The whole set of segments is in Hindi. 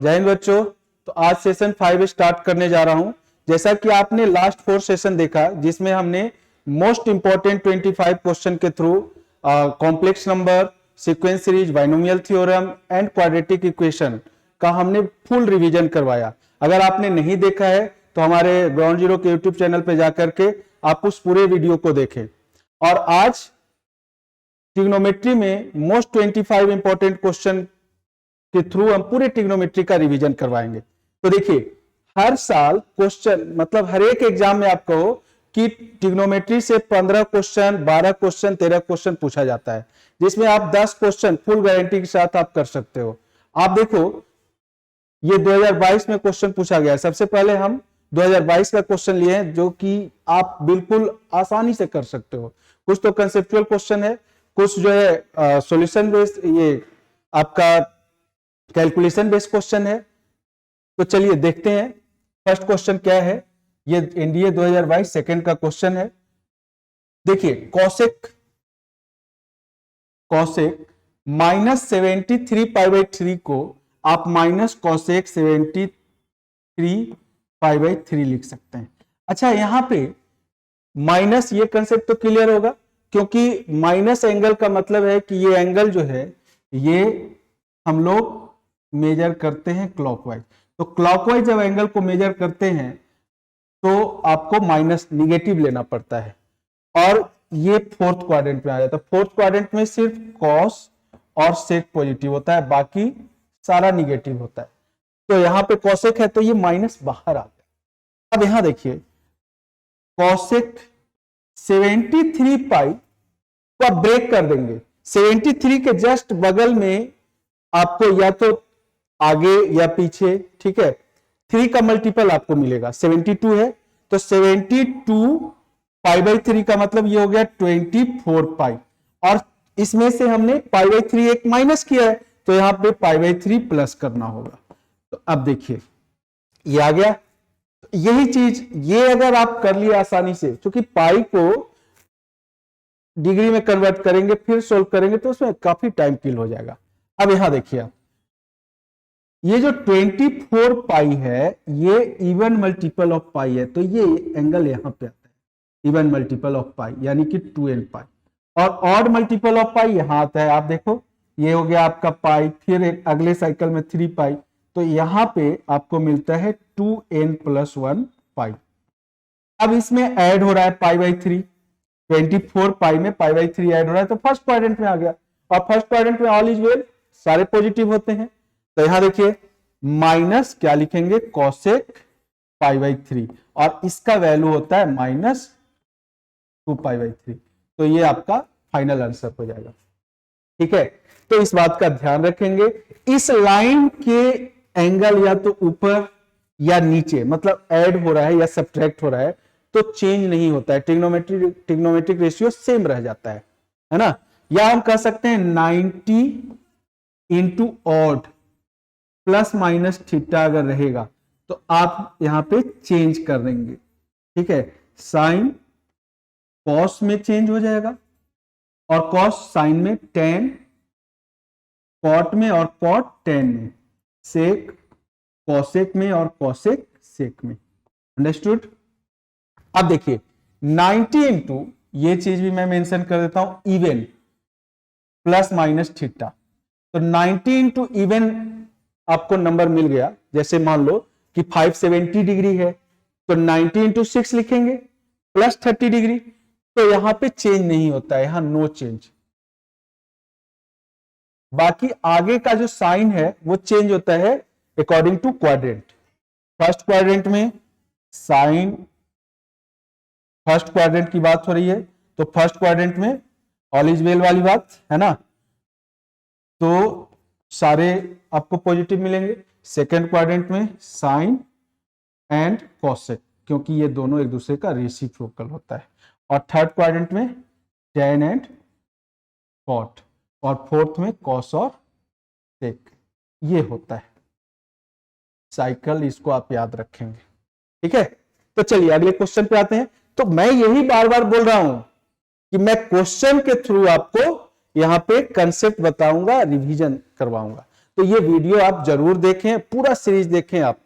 जय हिंद बच्चों। तो आज सेशन 5 स्टार्ट करने जा रहा हूं। जैसा कि आपने लास्ट 4 सेशन देखा जिसमें हमने मोस्ट इंपॉर्टेंट 25 क्वेश्चन के through complex number, sequence series, binomial theorem and quadratic equation का हमने फुल रिवीजन करवाया। अगर आपने नहीं देखा है तो हमारे ग्राउंड जीरो के यूट्यूब चैनल पे जाकर के आप उस पूरे वीडियो को देखें। और आज ट्रिग्नोमेट्री में मोस्ट 25 इंपॉर्टेंट क्वेश्चन के थ्रू हम पूरे ट्रिग्नोमेट्री का रिवीजन करवाएंगे। तो देखिए, हर साल क्वेश्चन मतलब हर एक एग्जाम में आप कहो कि ट्रिग्नोमेट्री से 15 क्वेश्चन, 12 क्वेश्चन, 13 क्वेश्चन पूछा जाता है, जिसमें आप 10 क्वेश्चन फुल गारंटी के साथ आप कर सकते हो। आप देखो, ये 2022 में क्वेश्चन पूछा गया है। सबसे पहले हम 2022 का क्वेश्चन लिए हैं जो कि आप बिल्कुल आसानी से कर सकते हो। कुछ तो कंसेप्चुअल क्वेश्चन है, कुछ जो है सॉल्यूशन बेस्ड, ये आपका कैलकुलेशन बेस्ड क्वेश्चन है। तो चलिए देखते हैं फर्स्ट क्वेश्चन क्या है। ये एनडीए 2022 सेकंड का क्वेश्चन है। देखिए, कॉसेक -73π/3 को आप माइनस कॉसेक 73π/3 लिख सकते हैं। अच्छा, यहां पे माइनस, ये कंसेप्ट तो क्लियर होगा क्योंकि माइनस एंगल का मतलब है कि ये एंगल जो है ये हम लोग मेजर करते हैं क्लॉकवाइज। तो क्लॉकवाइज जब एंगल को मेजर करते हैं तो आपको माइनस निगेटिव लेना पड़ता है और ये फोर्थ क्वाड्रेंट में आ जाता है। फोर्थ क्वाड्रेंट में सिर्फ कॉस और सेक पॉजिटिव होता है, बाकी सारा निगेटिव होता है। तो यहां पे कॉसेक है तो ये माइनस बाहर आ गया। अब यहां देखिए, कॉसेक 73π को आप ब्रेक कर देंगे। 73 के जस्ट बगल में आपको या तो आगे या पीछे, ठीक है, 3 का मल्टीपल आपको मिलेगा। 72 है तो 72π/3 का मतलब ये हो गया 24π, और इसमें से हमने π/3 एक माइनस किया है तो यहां पे π/3 प्लस करना होगा। तो अब देखिए ये आ गया। यही चीज ये अगर आप कर लिए आसानी से, क्योंकि पाई को डिग्री में कन्वर्ट करेंगे फिर सोल्व करेंगे तो उसमें काफी टाइम किल हो जाएगा। अब यहां देखिए आप, ये जो 24π है ये इवन मल्टीपल ऑफ पाई है, तो ये एंगल यहां पे आता है इवन मल्टीपल ऑफ पाई यानी कि 2nπ, और ऑड मल्टीपल ऑफ पाई यहां आता है। आप देखो, ये हो गया आपका पाई, फिर एक अगले साइकिल में 3π, तो यहां पे आपको मिलता है 2n+1 पाई। अब इसमें ऐड हो रहा है π/3, 24π में π/3 ऐड हो रहा है तो फर्स्ट क्वाड्रेंट में आ गया, और फर्स्ट क्वाड्रेंट में ऑल इज वेल, सारे पॉजिटिव होते हैं। तो यहां देखिए माइनस क्या लिखेंगे, कॉसेक π/3, और इसका वैल्यू होता है -2π/3। तो ये आपका फाइनल आंसर हो जाएगा। ठीक है, तो इस बात का ध्यान रखेंगे। इस लाइन के एंगल या तो ऊपर या नीचे, मतलब ऐड हो रहा है या सब्ट्रैक्ट हो रहा है तो चेंज नहीं होता है, ट्रिग्नोमेट्रिक रेशियो सेम रह जाता है ना। या हम कह सकते हैं 90 into odd plus minus theta अगर रहेगा तो आप यहां पे चेंज कर देंगे। ठीक है, साइन कॉस में चेंज हो जाएगा और कॉस साइन में, टेन कॉट में और कॉट टेन में, सेक कॉसेक में और कॉसेक सेक में। अंडरस्टूड। अब देखिए 90 इंटू, ये चीज भी मैं मेंशन कर देता हूं, इवन प्लस माइनस थीटा। तो 90 इंटू इवन आपको नंबर मिल गया। जैसे मान लो कि 570 डिग्री है तो 90 इंटू 6 लिखेंगे प्लस 30 डिग्री, तो यहां पे चेंज नहीं होता है, यहां नो चेंज। बाकी आगे का जो साइन है वो चेंज होता है according to quadrant. First quadrant में साइन, फर्स्ट क्वाड्रेंट की बात हो रही है तो फर्स्ट क्वाड्रेंट में ऑल इज वेल वाली बात है ना, तो सारे आपको पॉजिटिव मिलेंगे। सेकेंड क्वाड्रेंट में साइन एंड कॉसेक, क्योंकि ये दोनों एक दूसरे का रेसिप्रोकल होता है। और थर्ड क्वाड्रेंट में टेन एंड कॉट, और फोर्थ में कॉस और सेक। ये होता है साइकिल, इसको आप याद रखेंगे। ठीक है, तो चलिए अगले क्वेश्चन पे आते हैं। तो मैं यही बार बार बोल रहा हूं कि मैं क्वेश्चन के थ्रू आपको यहां पे कंसेप्ट बताऊंगा, रिवीजन करवाऊंगा। तो ये वीडियो आप जरूर देखें, पूरा सीरीज देखें आप,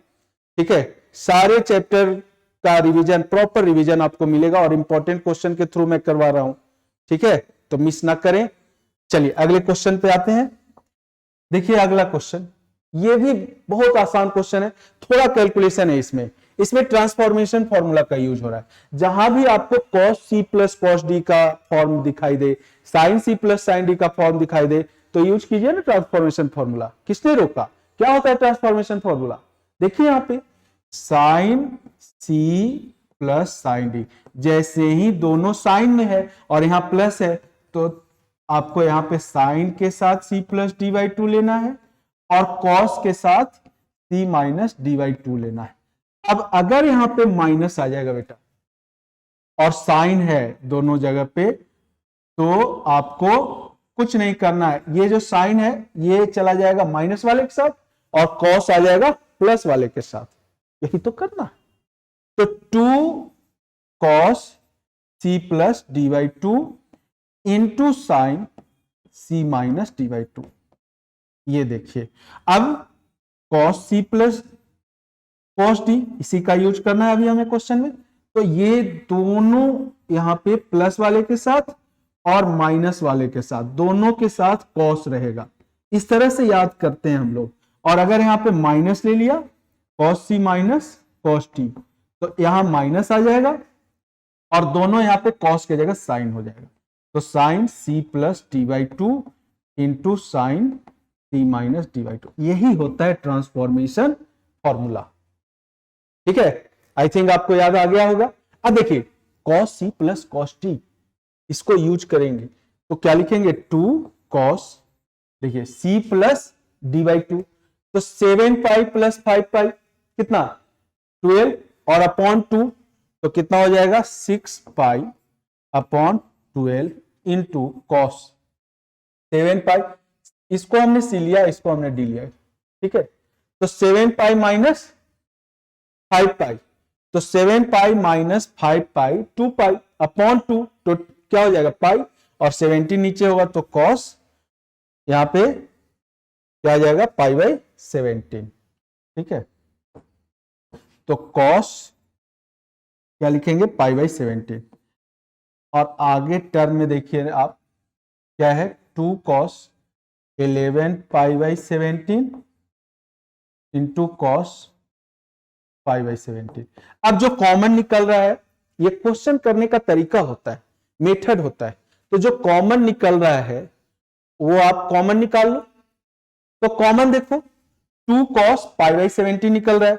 ठीक है। सारे चैप्टर का रिवीजन, प्रॉपर रिवीजन आपको मिलेगा और इंपॉर्टेंट क्वेश्चन के थ्रू मैं करवा रहा हूं, ठीक है, तो मिस ना करें। चलिए अगले क्वेश्चन पे आते हैं। देखिए अगला क्वेश्चन, ये भी बहुत आसान क्वेश्चन है, थोड़ा कैलकुलेशन है इसमें ट्रांसफॉर्मेशन फॉर्मूला का यूज हो रहा है। जहां भी आपको cos c plus cos d का फॉर्म दिखाई दे, sin c plus sin d का फॉर्म दिखाई दे, तो यूज कीजिए ना ट्रांसफॉर्मेशन फॉर्मूला। किसने रोका? क्या होता है ट्रांसफॉर्मेशन फॉर्मूला? देखिए यहां पे sin c plus sin d, जैसे ही दोनों साइन में है और यहां प्लस है, तो आपको यहां पे साइन के साथ c plus D by to लेना है और कॉस के साथ c minus D by to लेना है। अब अगर यहां पे माइनस आ जाएगा बेटा और साइन है दोनों जगह पे, तो आपको कुछ नहीं करना है, ये जो साइन है ये चला जाएगा माइनस वाले के साथ और कॉस आ जाएगा प्लस वाले के साथ, यही तो करना है। तो 2 cos c plus D by two into sine c minus D by to. ये देखिए अब cos c plus cos d, इसी का यूज करना है अभी हमें क्वेश्चन में। तो ये दोनों यहां पे प्लस वाले के साथ और माइनस वाले के साथ, दोनों के साथ cos रहेगा। इस तरह से याद करते हैं हम लोग। और अगर यहां पे माइनस ले लिया, cos c minus cos t, तो यहां माइनस आ जाएगा और दोनों यहां पे cos की जगह साइन हो जाएगा। तो sine c plus D by two into sine c minus D by two, यही होता है ट्रांसफॉर्मेशन फॉर्मूला, ठीक है। आई थिंक आपको याद आ गया होगा। अब देखिए cos c plus cos t, इसको यूज करेंगे तो क्या लिखेंगे? 2 cos, देखिए c plus D by to, तो 7 पाई प्लस 5 पाई कितना? 12 और अपॉन 2, तो कितना हो जाएगा? 6 पाई अपॉन 12 इंटू कॉस 7 पाई। इसको हमने सी लिया, इसको हमने डी लिया, ठीक है। तो 7 पाई माइनस 5 पाई, तो 7 पाई माइनस 5 पाई 2 पाई अपॉन 2, तो क्या हो जाएगा? पाई, और 17 नीचे होगा तो कॉस यहां पे क्या आ जाएगा? पाई बाई 17, ठीक है। तो कॉस क्या लिखेंगे? Pi by 17। और आगे टर्म में देखिए आप, क्या है? 2 cos 11 pi by 17 into cos pi by 17। अब जो कॉमन निकल रहा है, ये क्वेश्चन करने का तरीका होता है, मेथड होता है। तो जो कॉमन निकल रहा है वो आप कॉमन निकाल लो। तो कॉमन देखो 2 cos पाई बाई 17 निकल रहा है,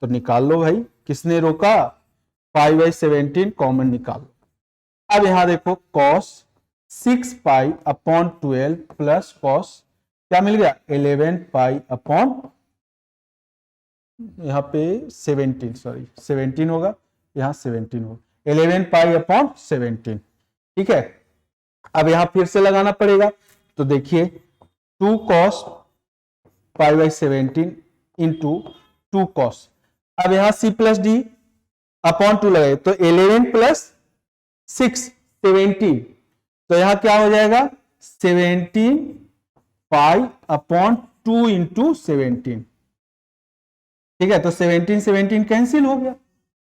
तो निकाल लो भाई, किसने रोका? पाई बाई 17 कॉमन निकाल लो। अब यहां देखो cos 6 pi upon 12 plus cos क्या मिल गया? 11 पाई अपॉन यहां पे 17, सॉरी 17 होगा, यहां 17 होगा, 11 पाई अपॉन 17, ठीक है। अब यहां फिर से लगाना पड़ेगा, तो देखिए 2 cos pi by 17 into 2 cos। अब यहां c प्लस डी अपॉन 2 लगाए, तो 11 प्लस 6 17, तो यहां क्या हो जाएगा? 17 पाई अपॉन 2 इंटू 17, ठीक है। तो 17 17 कैंसिल हो गया।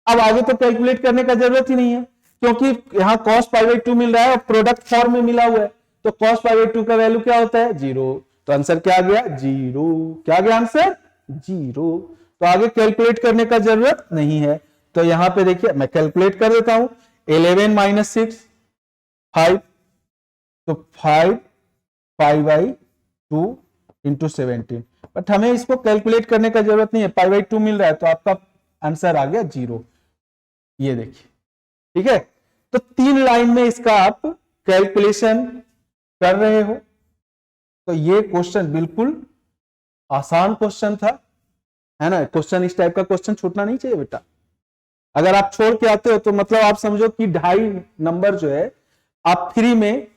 अब आगे तो कैलकुलेट करने का जरूरत ही नहीं है, क्योंकि यहां cos पाई बाई 2 मिल रहा है और प्रोडक्ट फॉर्म में मिला हुआ है, तो cos पाई बाई 2 का वैल्यू क्या होता है? 0। तो आंसर क्या आ गया? 0। क्या आ गया आंसर? 0। तो आगे कैलकुलेट करने का जरूरत नहीं है। तो यहां पे देखिए मैं कैलकुलेट कर देता हूं, 11 माइनस 6 5, तो 5 पाई बाई 2 इंटू 17, बट हमें इसको कैलकुलेट करने का जरूरत नहीं है, पाई बाई 2 मिल रहा है, तो आपका आंसर आ गया 0। ये देखिए, ठीक है। तो 3 लाइन में इसका आप कैलकुलेशन कर रहे हो। तो ये क्वेश्चन बिल्कुल आसान क्वेश्चन था, है ना। क्वेश्चन इस टाइप का क्वेश्चन छूटना नहीं चाहिए बेटा। अगर आप छोड़ के आते हो तो मतलब आप समझो कि 2.5 नंबर जो है आप फ्री में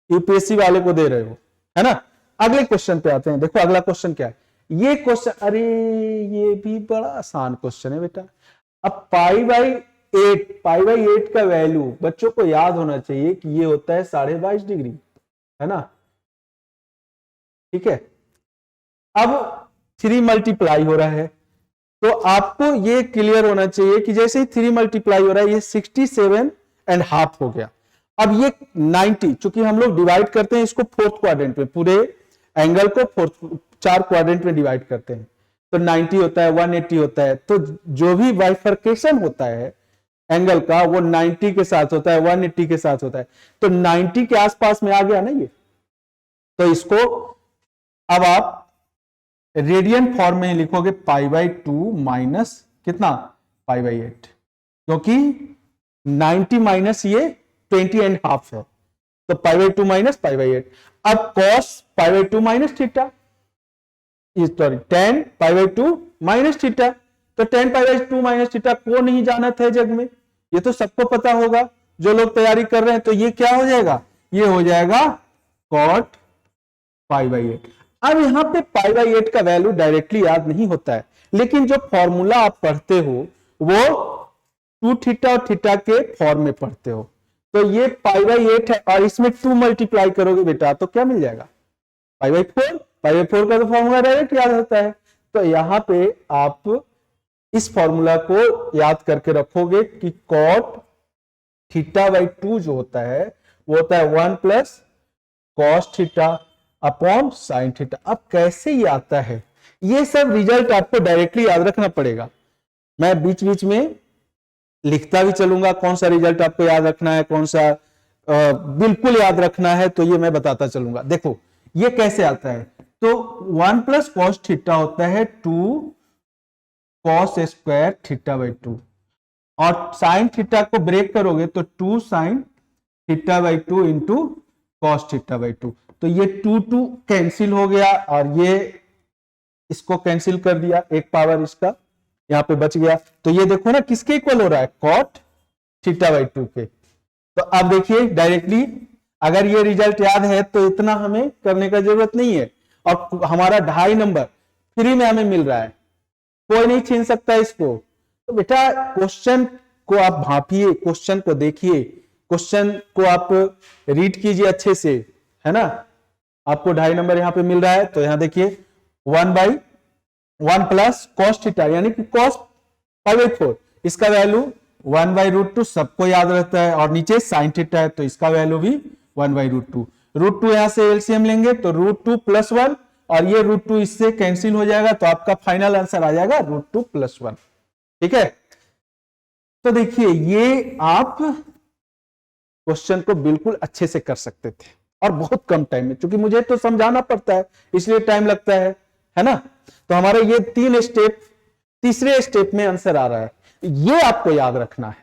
यूपीएससी वाले को दे रहे हो, है ना। अगले क्वेश्चन पे आते हैं। देखो अगला क्वेश्चन क्या है। ये क्वेश्चन, अरे ये भी बड़ा आसान क्वेश्चन है बेटा। अब पाई बाई 8 का वैल्यू बच्चों को याद होना चाहिए कि ये होता है 22.5 डिग्री, है ना, ठीक है। अब 3 मल्टीप्लाई हो रहा है, तो आपको ये क्लियर होना चाहिए कि जैसे ही 3 मल्टीप्लाई हो रहा है ये 67.5 हो गया। अब ये 90, चूंकि हम लोग डिवाइड करते हैं इसको फोर्थ क्वाड्रेंट में, पूरे एंगल को फोर्थ 4 क्वाड्रेंट में डिवाइड करते हैं, तो 90 होता है, 180 होता है, तो जो भी बाइफर्केशन होता है एंगल का वो 90 के साथ होता है, 180 के साथ होता है, तो 90 के आसपास में आ गया ना ये। तो इसको अब आप रेडियन फॉर्म में लिखोगे π/2 माइनस कितना π/8, क्योंकि 90 माइनस ये 20.5 है, तो π/2 माइनस π/8। अब cos π/2 minus theta, sorry tan π/2 minus theta, तो tan π/2 माइनस थीटा को नहीं जाना था जग में, ये तो सबको पता होगा जो लोग तैयारी कर रहे हैं। तो ये क्या हो जाएगा, ये हो जाएगा cot π/8। अब यहां पे π/8 का वैल्यू डायरेक्टली याद नहीं होता है, लेकिन जो फॉर्मूला आप पढ़ते हो वो 2 थीटा और थीटा के फॉर्म में पढ़ते हो, तो ये π/8 है और इसमें 2 मल्टीप्लाई करोगे बेटा तो क्या मिल जाएगा π/4। π/4 का तो फॉर्मूला डायरेक्ट याद होता है, तो यहां पे आप इस फॉर्मूला को याद करके रखोगे कि cot θ/2 जो होता है वो होता है 1 plus cos theta upon sine theta. अब कैसे ये आता है, ये सब रिजल्ट आपको डायरेक्टली याद रखना पड़ेगा। मैं बीच बीच में लिखता भी चलूंगा कौन सा रिजल्ट आपको याद रखना है, कौन सा बिल्कुल याद रखना है, तो ये मैं बताता चलूंगा। देखो ये कैसे आता है, तो 1 प्लस कॉस थीटा होता है 2 कॉस स्क्वायर θ/2, और साइन थीटा को ब्रेक करोगे तो 2 साइन θ/2 इंटू कॉस θ/2, तो ये 2 कैंसिल हो गया और ये इसको कैंसिल कर दिया, एक पावर इसका यहां पे बच गया। तो ये देखो ना किसके इक्वल हो रहा है, cot θ/2 के। तो अब देखिए डायरेक्टली अगर ये रिजल्ट याद है तो इतना हमें करने का जरूरत नहीं है, और हमारा 2.5 नंबर फ्री में हमें मिल रहा है, कोई नहीं छीन सकता इसको। तो बेटा क्वेश्चन को आप भांपिए, क्वेश्चन को देखिए, क्वेश्चन को आप रीड कीजिए अच्छे से, है ना। आपको 2.5 नंबर यहां पे मिल रहा है, तो यहां देखिए 1 प्लस cos थीटा यानी कि cos π/4, इसका वैल्यू 1/√2 सबको याद रहता है, और नीचे sin थीटा है तो इसका वैल्यू भी 1/√2। √2 यहां से एलसीएम लेंगे तो √2 + 1, और ये √2 इससे कैंसिल हो जाएगा, तो आपका फाइनल आंसर आ जाएगा √2 + 1। ठीक है, तो देखिए ये आप क्वेश्चन को बिल्कुल अच्छे से कर सकते थे और बहुत कम टाइम में, क्योंकि मुझे तो समझाना पड़ता है इसलिए टाइम लगता है ना। तो हमारे ये 3 स्टेप, तीसरे स्टेप में आंसर आ रहा है, ये आपको याद रखना है।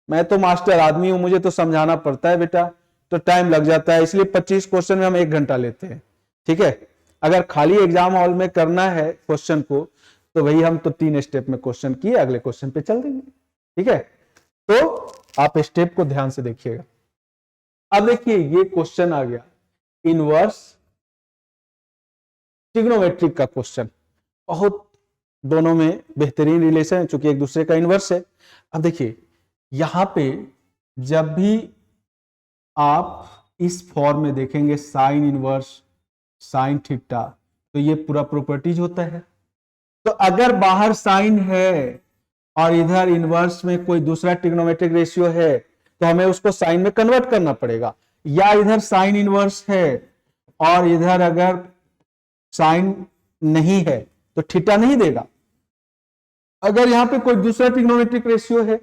मैं तो मास्टर आदमी हूं, मुझे तो समझाना पड़ता है बेटा, तो टाइम लग जाता है, इसलिए 25 क्वेश्चन में हम 1 घंटा लेते हैं। ठीक है, अगर खाली एग्जाम हॉल में करना है क्वेश्चन को तो वही हम तो 3 स्टेप में क्वेश्चन किए, अगले क्वेश्चन पे चल देंगे। ठीक है, तो आप स्टेप को ध्यान से देखिएगा। अब देखिए ये क्वेश्चन आ गया इनवर्स ट्रिग्नोमेट्रिक का क्वेश्चन, बहुत दोनों में बेहतरीन रिलेशन है चूंकि एक दूसरे का इनवर्स है। अब देखिए यहां पे जब भी आप इस फॉर्म में देखेंगे साइन इनवर्स साइन थीटा, तो ये पूरा प्रॉपर्टीज होता है। तो अगर बाहर साइन है और इधर इनवर्स में कोई दूसरा ट्रिग्नोमेट्रिक रेशियो है तो हमें उसको साइन में कन्वर्ट करना पड़ेगा, या इधर साइन इनवर्स है और इधर अगर साइन नहीं है तो थीटा नहीं देगा। अगर यहां पे कोई दूसरा ट्रिग्नोमेट्रिक रेशियो है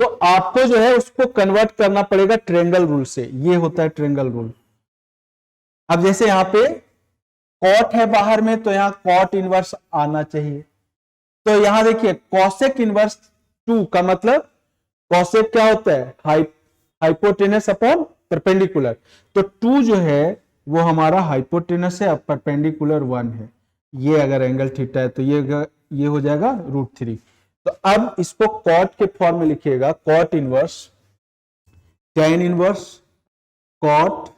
तो आपको जो है उसको कन्वर्ट करना पड़ेगा ट्रायंगल रूल से, ये होता है ट्रायंगल रूल। अब जैसे यहां पे कॉट है बाहर में, तो यहां कॉट इनवर्स आना चाहिए। तो यहां देखिए कॉसेक इनवर्स 2 का मतलब कॉसेक क्या होता है, हाइपोटेनस अपॉन परपेंडिकुलर, तो 2 जो है वो हमारा हाइपोटेनस है, अब परपेंडिकुलर 1 है। ये अगर एंगल थीटा है तो ये हो जाएगा √3। तो अब इसको कॉट के फॉर्म में लिखिएगा, cot inverse tan inverse cot,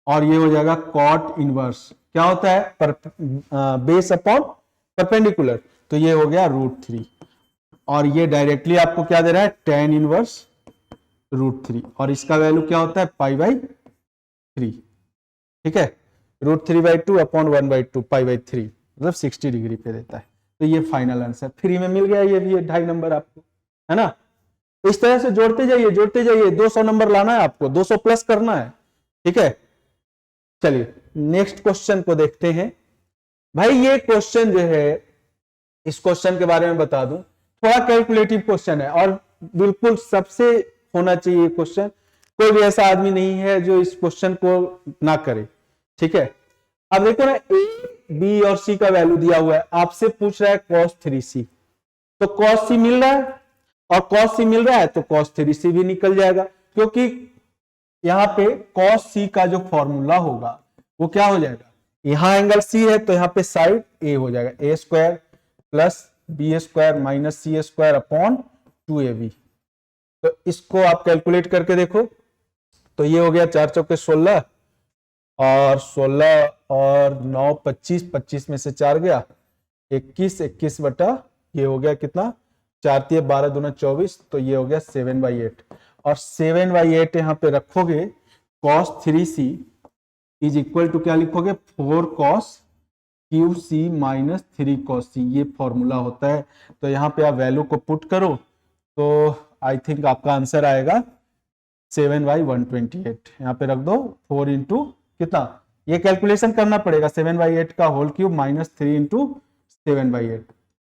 और ये हो जाएगा कॉट इनवर्स क्या होता है, बेस अपॉन परपेंडिकुलर, तो ये हो गया √3। और ये डायरेक्टली आपको क्या दे रहा है, tan इनवर्स √3, और इसका वैल्यू क्या होता है π/3। ठीक है, √3/2 अपॉन 1/2 π/3 मतलब 60 डिग्री पे देता है। तो ये फाइनल आंसर फ्री में मिल गया, ये भी 2.5 नंबर आपको, है ना। इस तरह से जोड़ते जाइए 200 नंबर लाना है आपको, 200 प्लस करना है, ठीक है। चलिए नेक्स्ट क्वेश्चन को देखते हैं। भाई ये क्वेश्चन जो है, इस क्वेश्चन के बारे में बता दूं, थोड़ा कैलकुलेटिव क्वेश्चन है और बिल्कुल सबसे होना चाहिए क्वेश्चन। कोई भी ऐसा आदमी नहीं है जो इस क्वेश्चन को ना करे, ठीक है। अब देखो ना, ए बी और सी का वैल्यू दिया हुआ है, आपसे पूछ रहा है cos 3c, तो cos c मिल रहा है और cos c मिल रहा है तो cos 3c भी निकल जाएगा, क्योंकि यहां पे cos c का जो फॉर्मूला होगा वो क्या हो जाएगा, यहां एंगल c है तो यहां पे साइड a हो जाएगा, a² plus b² minus c² upon 2ab। तो इसको आप कैलकुलेट करके देखो, तो ये हो गया 4 चौके 16 और 16 और 9 25, 25 में से 4 गया 21, 21 बटा ये हो गया कितना 4 3 12 दूना 24, तो ये हो गया 7/8 और 7/8 यहाँ पे रखोगे, cos 3c is equal to क्या लिखोगे 4 cos cube c minus 3 cos c, ये फॉर्मूला होता है। तो यहाँ पे आप वैल्यू को पुट करो तो आई थिंक आपका आंसर आएगा 7/128, यहाँ पे रख दो 4 इंटू कितना, ये कैलकुलेशन करना पड़ेगा 7/8 का होल क्यूब माइनस 3 इंटू 7/8।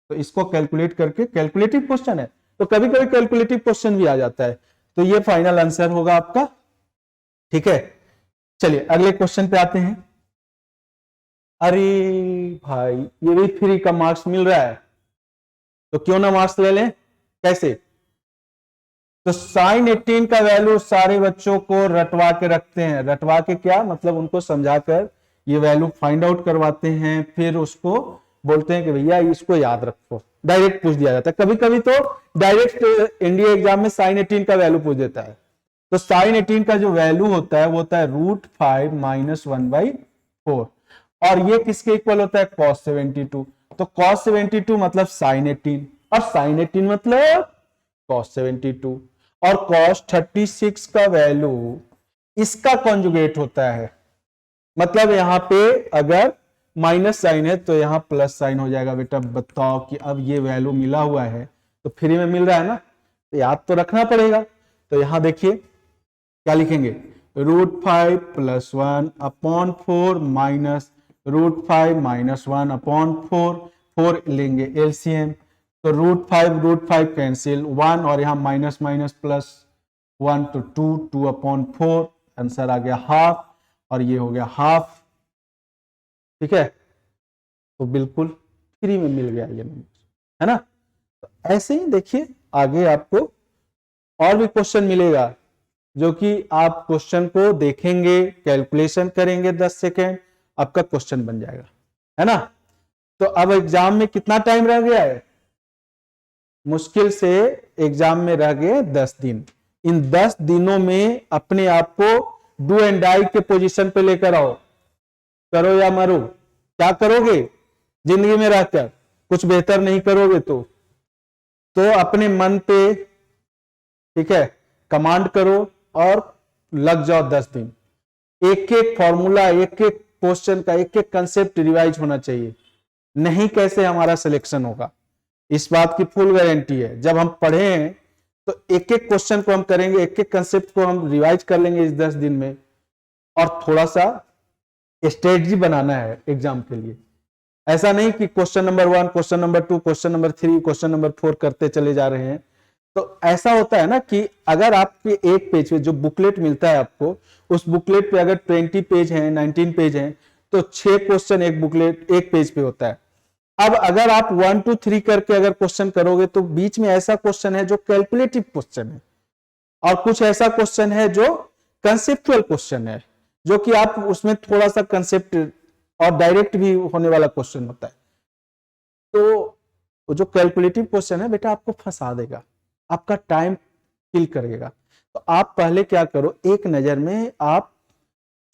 तो इसको कैलकुलेट करके, कैलकुलेटिव क्वेश्चन है तो कभी कभी कैलकुलेटिव क्वेश्चन भी आ जाता है, तो ये फाइनल आंसर होगा आपका, ठीक है। चलिए अगले क्वेश्चन पे आते हैं। अरे भाई ये भी फ्री का मार्क्स मिल रहा है, तो क्यों ना मार्क्स ले लें, कैसे, तो sin 18 का वैल्यू सारे बच्चों को रटवा के रखते हैं, रटवा के क्या मतलब, उनको समझाकर ये वैल्यू फाइंड आउट करवाते हैं, फिर उसको बोलते हैं कि भैया इसको याद रखो, डायरेक्ट पूछ दिया जाता है। कभी कभी तो डायरेक्ट एनडीए एग्जाम में sin 18 का वैल्यू पूछ देता है। तो sin 18 का जो वैल्यू होता है वो होता है √5 माइनस 1/4 और ये किसके इक्वल होता है cos 72, तो cos 72 मतलब sin 18 और sin 18 मतलब cos 72 और cos 36 का वैल्यू इसका कॉन्जुगेट होता है, मतलब यहां पे अगर माइनस साइन है तो यहां प्लस साइन हो जाएगा। बेटा बताओ कि अब ये वैल्यू मिला हुआ है तो फ्री में मिल रहा है ना, तो याद तो रखना पड़ेगा। तो यहां देखिए क्या लिखेंगे, √5 + 1 अपॉन 4 माइनस √5 - 1 अपॉन 4 लेंगे एलसीएम, तो √5 कैंसिल 1 और यहां माइनस माइनस प्लस 1 तो 2 अपॉन 4, आंसर आ गया हाफ और ये हो गया हाफ, ठीक है। तो बिल्कुल फ्री में मिल गया ये नंबर, है ना। तो ऐसे ही देखिए आगे आपको और भी क्वेश्चन मिलेगा जो कि आप क्वेश्चन को देखेंगे, कैलकुलेशन करेंगे 10 सेकेंड, आपका क्वेश्चन बन जाएगा, है ना। तो अब एग्जाम में कितना टाइम रह गया है, मुश्किल से एग्जाम में रह गए 10 दिन। इन 10 दिनों में अपने आप को डू एंड डाई के पोजीशन पे लेकर आओ, करो या मरो, क्या करोगे जिंदगी में रहकर, कुछ बेहतर नहीं करोगे तो अपने मन पे, ठीक है, कमांड करो और लग जाओ 10 दिन। एक एक फॉर्मूला, एक एक क्वेश्चन का एक एक कंसेप्ट रिवाइज होना चाहिए, नहीं कैसे हमारा सिलेक्शन होगा, इस बात की फुल गारंटी है। जब हम पढ़े हैं तो एक एक क्वेश्चन को हम करेंगे, एक एक कंसेप्ट को हम रिवाइज कर लेंगे इस 10 दिन में, और थोड़ा सा स्ट्रेटजी बनाना है एग्जाम के लिए। ऐसा नहीं कि question number 1, question number 2, question number 3, question number 4 करते चले जा रहे हैं। तो ऐसा होता है ना कि अगर आपके एक पेज पे जो बुकलेट मिलता है आपको, उस बुकलेट पे अगर 20 पेज हैं, 19 पेज हैं, तो 6 क्वेश्चन एक बुकलेट एक पेज पे होता है। अब अगर आप 1 2 3 करके अगर क्वेश्चन करोगे तो बीच में ऐसा क्वेश्चन है जो कैलकुलेटिव क्वेश्चन है और कुछ ऐसा क्वेश्चन है जो कंसेप्चुअल क्वेश्चन है, जो कि आप उसमें थोड़ा सा कंसेप्ट और डायरेक्ट भी होने वाला क्वेश्चन होता है। तो जो कैलकुलेटिव क्वेश्चन है बेटा आपको फंसा देगा, आपका टाइम किल करेगा। तो आप पहले क्या करो, एक नजर में आप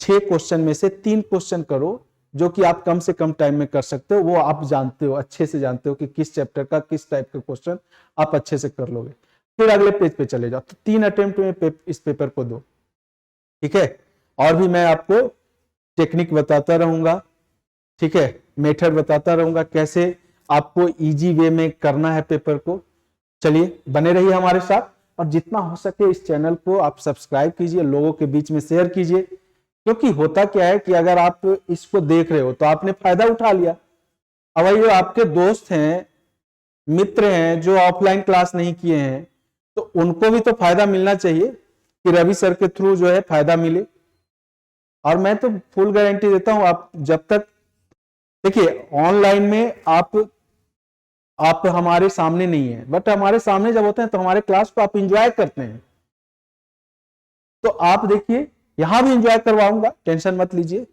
6 क्वेश्चन में से 3 क्वेश्चन करो जो कि आप कम से कम टाइम में कर सकते हो, वो आप जानते हो, अच्छे से जानते हो कि किस चैप्टर का किस टाइप का क्वेश्चन आप अच्छे से कर लोगे। फिर अगले पेज पे चले जाओ, तो 3 अटेम्प्ट में इस पेपर को दो, ठीक है। और भी मैं आपको टेक्निक बताता रहूंगा, ठीक है, मेथड बताता रहूंगा कैसे आपको इजी वे में करना है पेपर को। चलिए बने रहिए हमारे साथ, और जितना हो सके इस चैनल को आप सब्सक्राइब कीजिए, लोगों के बीच में शेयर कीजिए, क्योंकि होता क्या है कि अगर आप इसको देख रहे हो तो आपने फायदा उठा लिया। अब ये आपके दोस्त हैं, मित्र हैं जो ऑफलाइन क्लास नहीं किए हैं, तो उनको भी तो फायदा मिलना चाहिए कि रवि सर के थ्रू जो है फायदा मिले। और मैं तो फुल गारंटी देता हूं, आप जब तक देखिए ऑनलाइन में आप हमारे सामने नहीं है, बट हमारे सामने जब होते हैं तो हमारे क्लास को आप इंजॉय करते हैं। तो आप देखिए यहां भी इंजॉय करवाऊंगा, टेंशन मत लीजिए,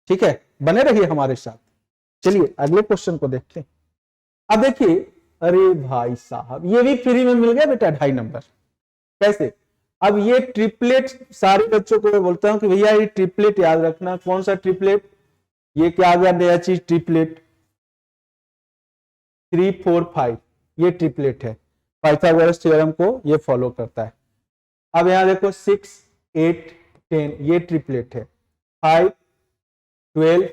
ठीक है, बने रहिए हमारे साथ। चलिए अगले क्वेश्चन को देखते हैं। अब देखिए, अरे भाई साहब ये भी फ्री में मिल गया बेटा 2.5 नंबर। कैसे? अब ये ट्रिपलेट सारे बच्चों को मैं बोलता हूं कि भैया ये ट्रिपलेट याद रखना। कौन सा ट्रिपलेट? ये क्या आ गया नया चीज, ट्रिपलेट 3 4 5, ये ट्रिपलेट है, पाइथागोरस थ्योरम को ये फॉलो करता है। अब यहां देखो 6 8 10, ये ट्रिपलेट है। 5 12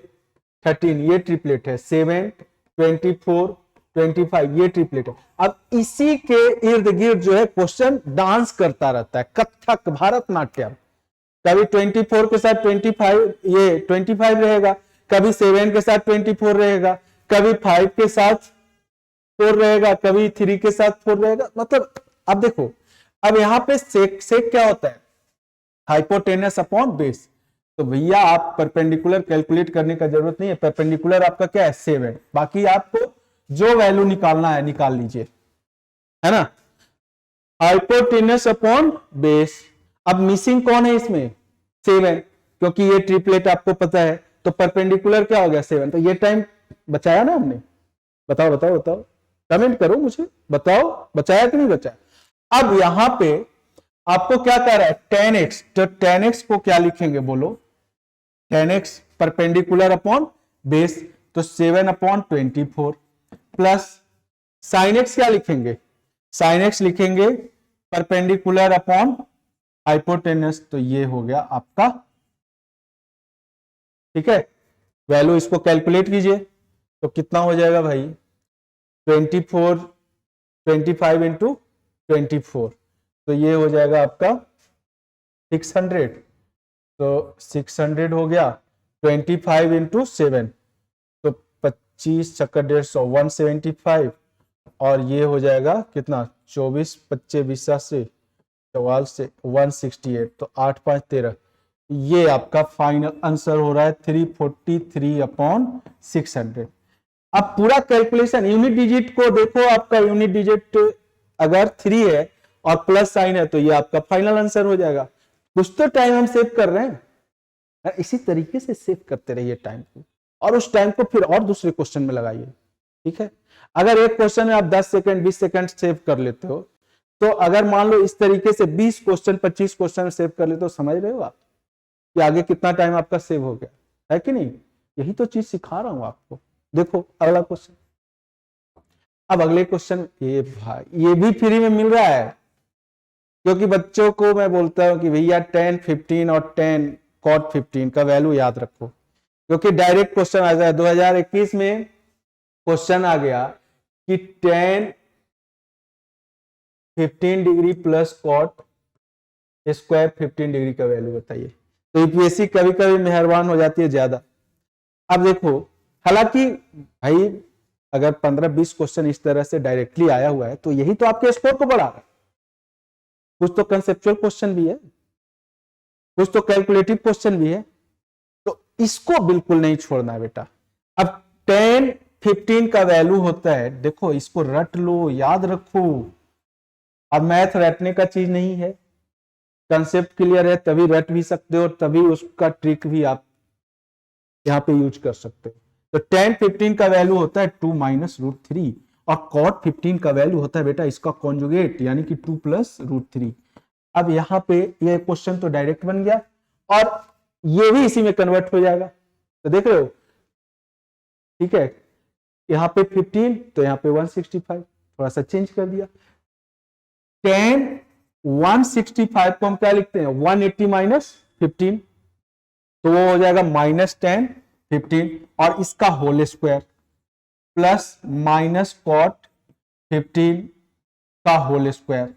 13, ये ट्रिपलेट है। 7 24 25, ये ट्रिपलेट है। अब इसी के इर्द गिर्द जो है क्वेश्चन डांस करता रहता है, कथक, भारतनाट्यम। कभी 24 के साथ 25, ये 25 रहेगा, कभी 7 के साथ 24 रहेगा, कभी 5 के साथ 4 रहेगा, कभी 3 के साथ 4 रहेगा। मतलब अब देखो, अब यहां पे सेक क्या होता है, हाइपोटेनस अपॉन बेस। तो भैया आप परपेंडिकुलर कैलकुलेट करने का जरूरत नहीं है, परपेंडिकुलर आपका क्या है 7, बाकी आपको जो वैल्यू निकालना है निकाल लीजिए, है ना। हाइपोटेनस अपॉन बेस, अब मिसिंग कौन है इसमें? 7, क्योंकि ये ट्रिपलेट आपको पता है, तो परपेंडिकुलर क्या हो गया 7। तो ये टाइम बचाया ना हमने? बताओ बताओ बताओ, कमेंट करो मुझे, बताओ बचाया कि नहीं बचाया। अब यहां पे आपको क्या कह रहा है, 10x, तो 10x को क्या लिखेंगे बोलो? 10x परपेंडिकुलर अपॉन बेस, तो 7 अपॉन 24 प्लस साइन एक्स क्या लिखेंगे? साइन एक्स लिखेंगे परपेंडिकुलर अपॉन हाइपोटेनस, तो ये हो गया आपका, ठीक है। वैल्यू इसको कैलकुलेट कीजिए तो कितना हो जाएगा भाई? 25 इंटू 24, तो ये हो जाएगा आपका 600, तो 600 हो गया। 25 इंटू 7, तो 25 चक्कर 150, 175, और ये हो जाएगा कितना? 24 25 20 से 44 से 168, तो 8 5 13, ये आपका फाइनल आंसर हो रहा है 343 अपॉन 600। अब पूरा कैलकुलेशन यूनिट डिजिट को देखो, आपका यूनिट डिजिट अगर 3 है और प्लस साइन है तो ये आपका फाइनल आंसर हो जाएगा। कुछ तो टाइम हम सेव कर रहे हैं, इसी तरीके से सेव करते रहिए टाइम को, और उस टाइम को फिर और दूसरे क्वेश्चन में लगाइए, ठीक है। अगर एक क्वेश्चन में आप 10 सेकंड 20 सेकंड सेव कर लेते हो, तो अगर मान लो इस तरीके से 20 क्वेश्चन 25 क्वेश्चन सेव कर लेते हो, समझ रहे हो आप कि आगे कितना टाइम आपका सेव हो गया है कि नहीं? यही तो चीज सिखा रहा हूं आपको। देखो अगला क्वेश्चन। अब अगले क्वेश्चन, ये भाई ये भी फ्री में मिल रहा है, क्योंकि बच्चों को मैं बोलता हूं कि भैया 10 15 और 10 cot 15 का वैल्यू याद रखो, क्योंकि डायरेक्ट क्वेश्चन आ जाए। 2021 में क्वेश्चन आ गया कि 10 15 degree plus cot square 15 degree का वैल्यू बताइए। तो यूपीएससी कभी कभी मेहरबान हो जाती है ज्यादा। अब देखो, हालांकि भाई अगर 15-20 क्वेश्चन इस तरह से डायरेक्टली आया हुआ है तो यही तो आपके स्कोर को बढ़ा रहा है। कुछ तो कंसेप्चुअल क्वेश्चन भी है, कुछ तो कैलकुलेटिव क्वेश्चन भी है, तो इसको बिल्कुल नहीं छोड़ना है बेटा। अब 10 15 का वैल्यू होता है, देखो इसको रट लो, याद रखो। अब मैथ रटने का चीज नहीं है, कंसेप्ट क्लियर है तभी रट भी सकते हो, तभी उसका ट्रिक भी आप यहां पे यूज कर सकते हो। तो 10 15 का वैल्यू होता है 2 माइनस रूट 3, और cot 15 का वैल्यू होता है बेटा इसका कॉन्जुगेट, यानी कि 2 प्लस रूट 3। अब यहां पे ये क्वेश्चन तो डायरेक्ट बन गया, और ये भी इसी में कन्वर्ट हो जाएगा, तो देख रहे हो, ठीक है। यहां पे 15 तो यहां पे 165, थोड़ा सा चेंज कर दिया। 10 165 को हम क्या लिखते हैं? 180 माइनस 15, तो वो हो जाएगा -10 15 और इसका होल स्क्वायर प्लस -cot 15 का होल स्क्वायर।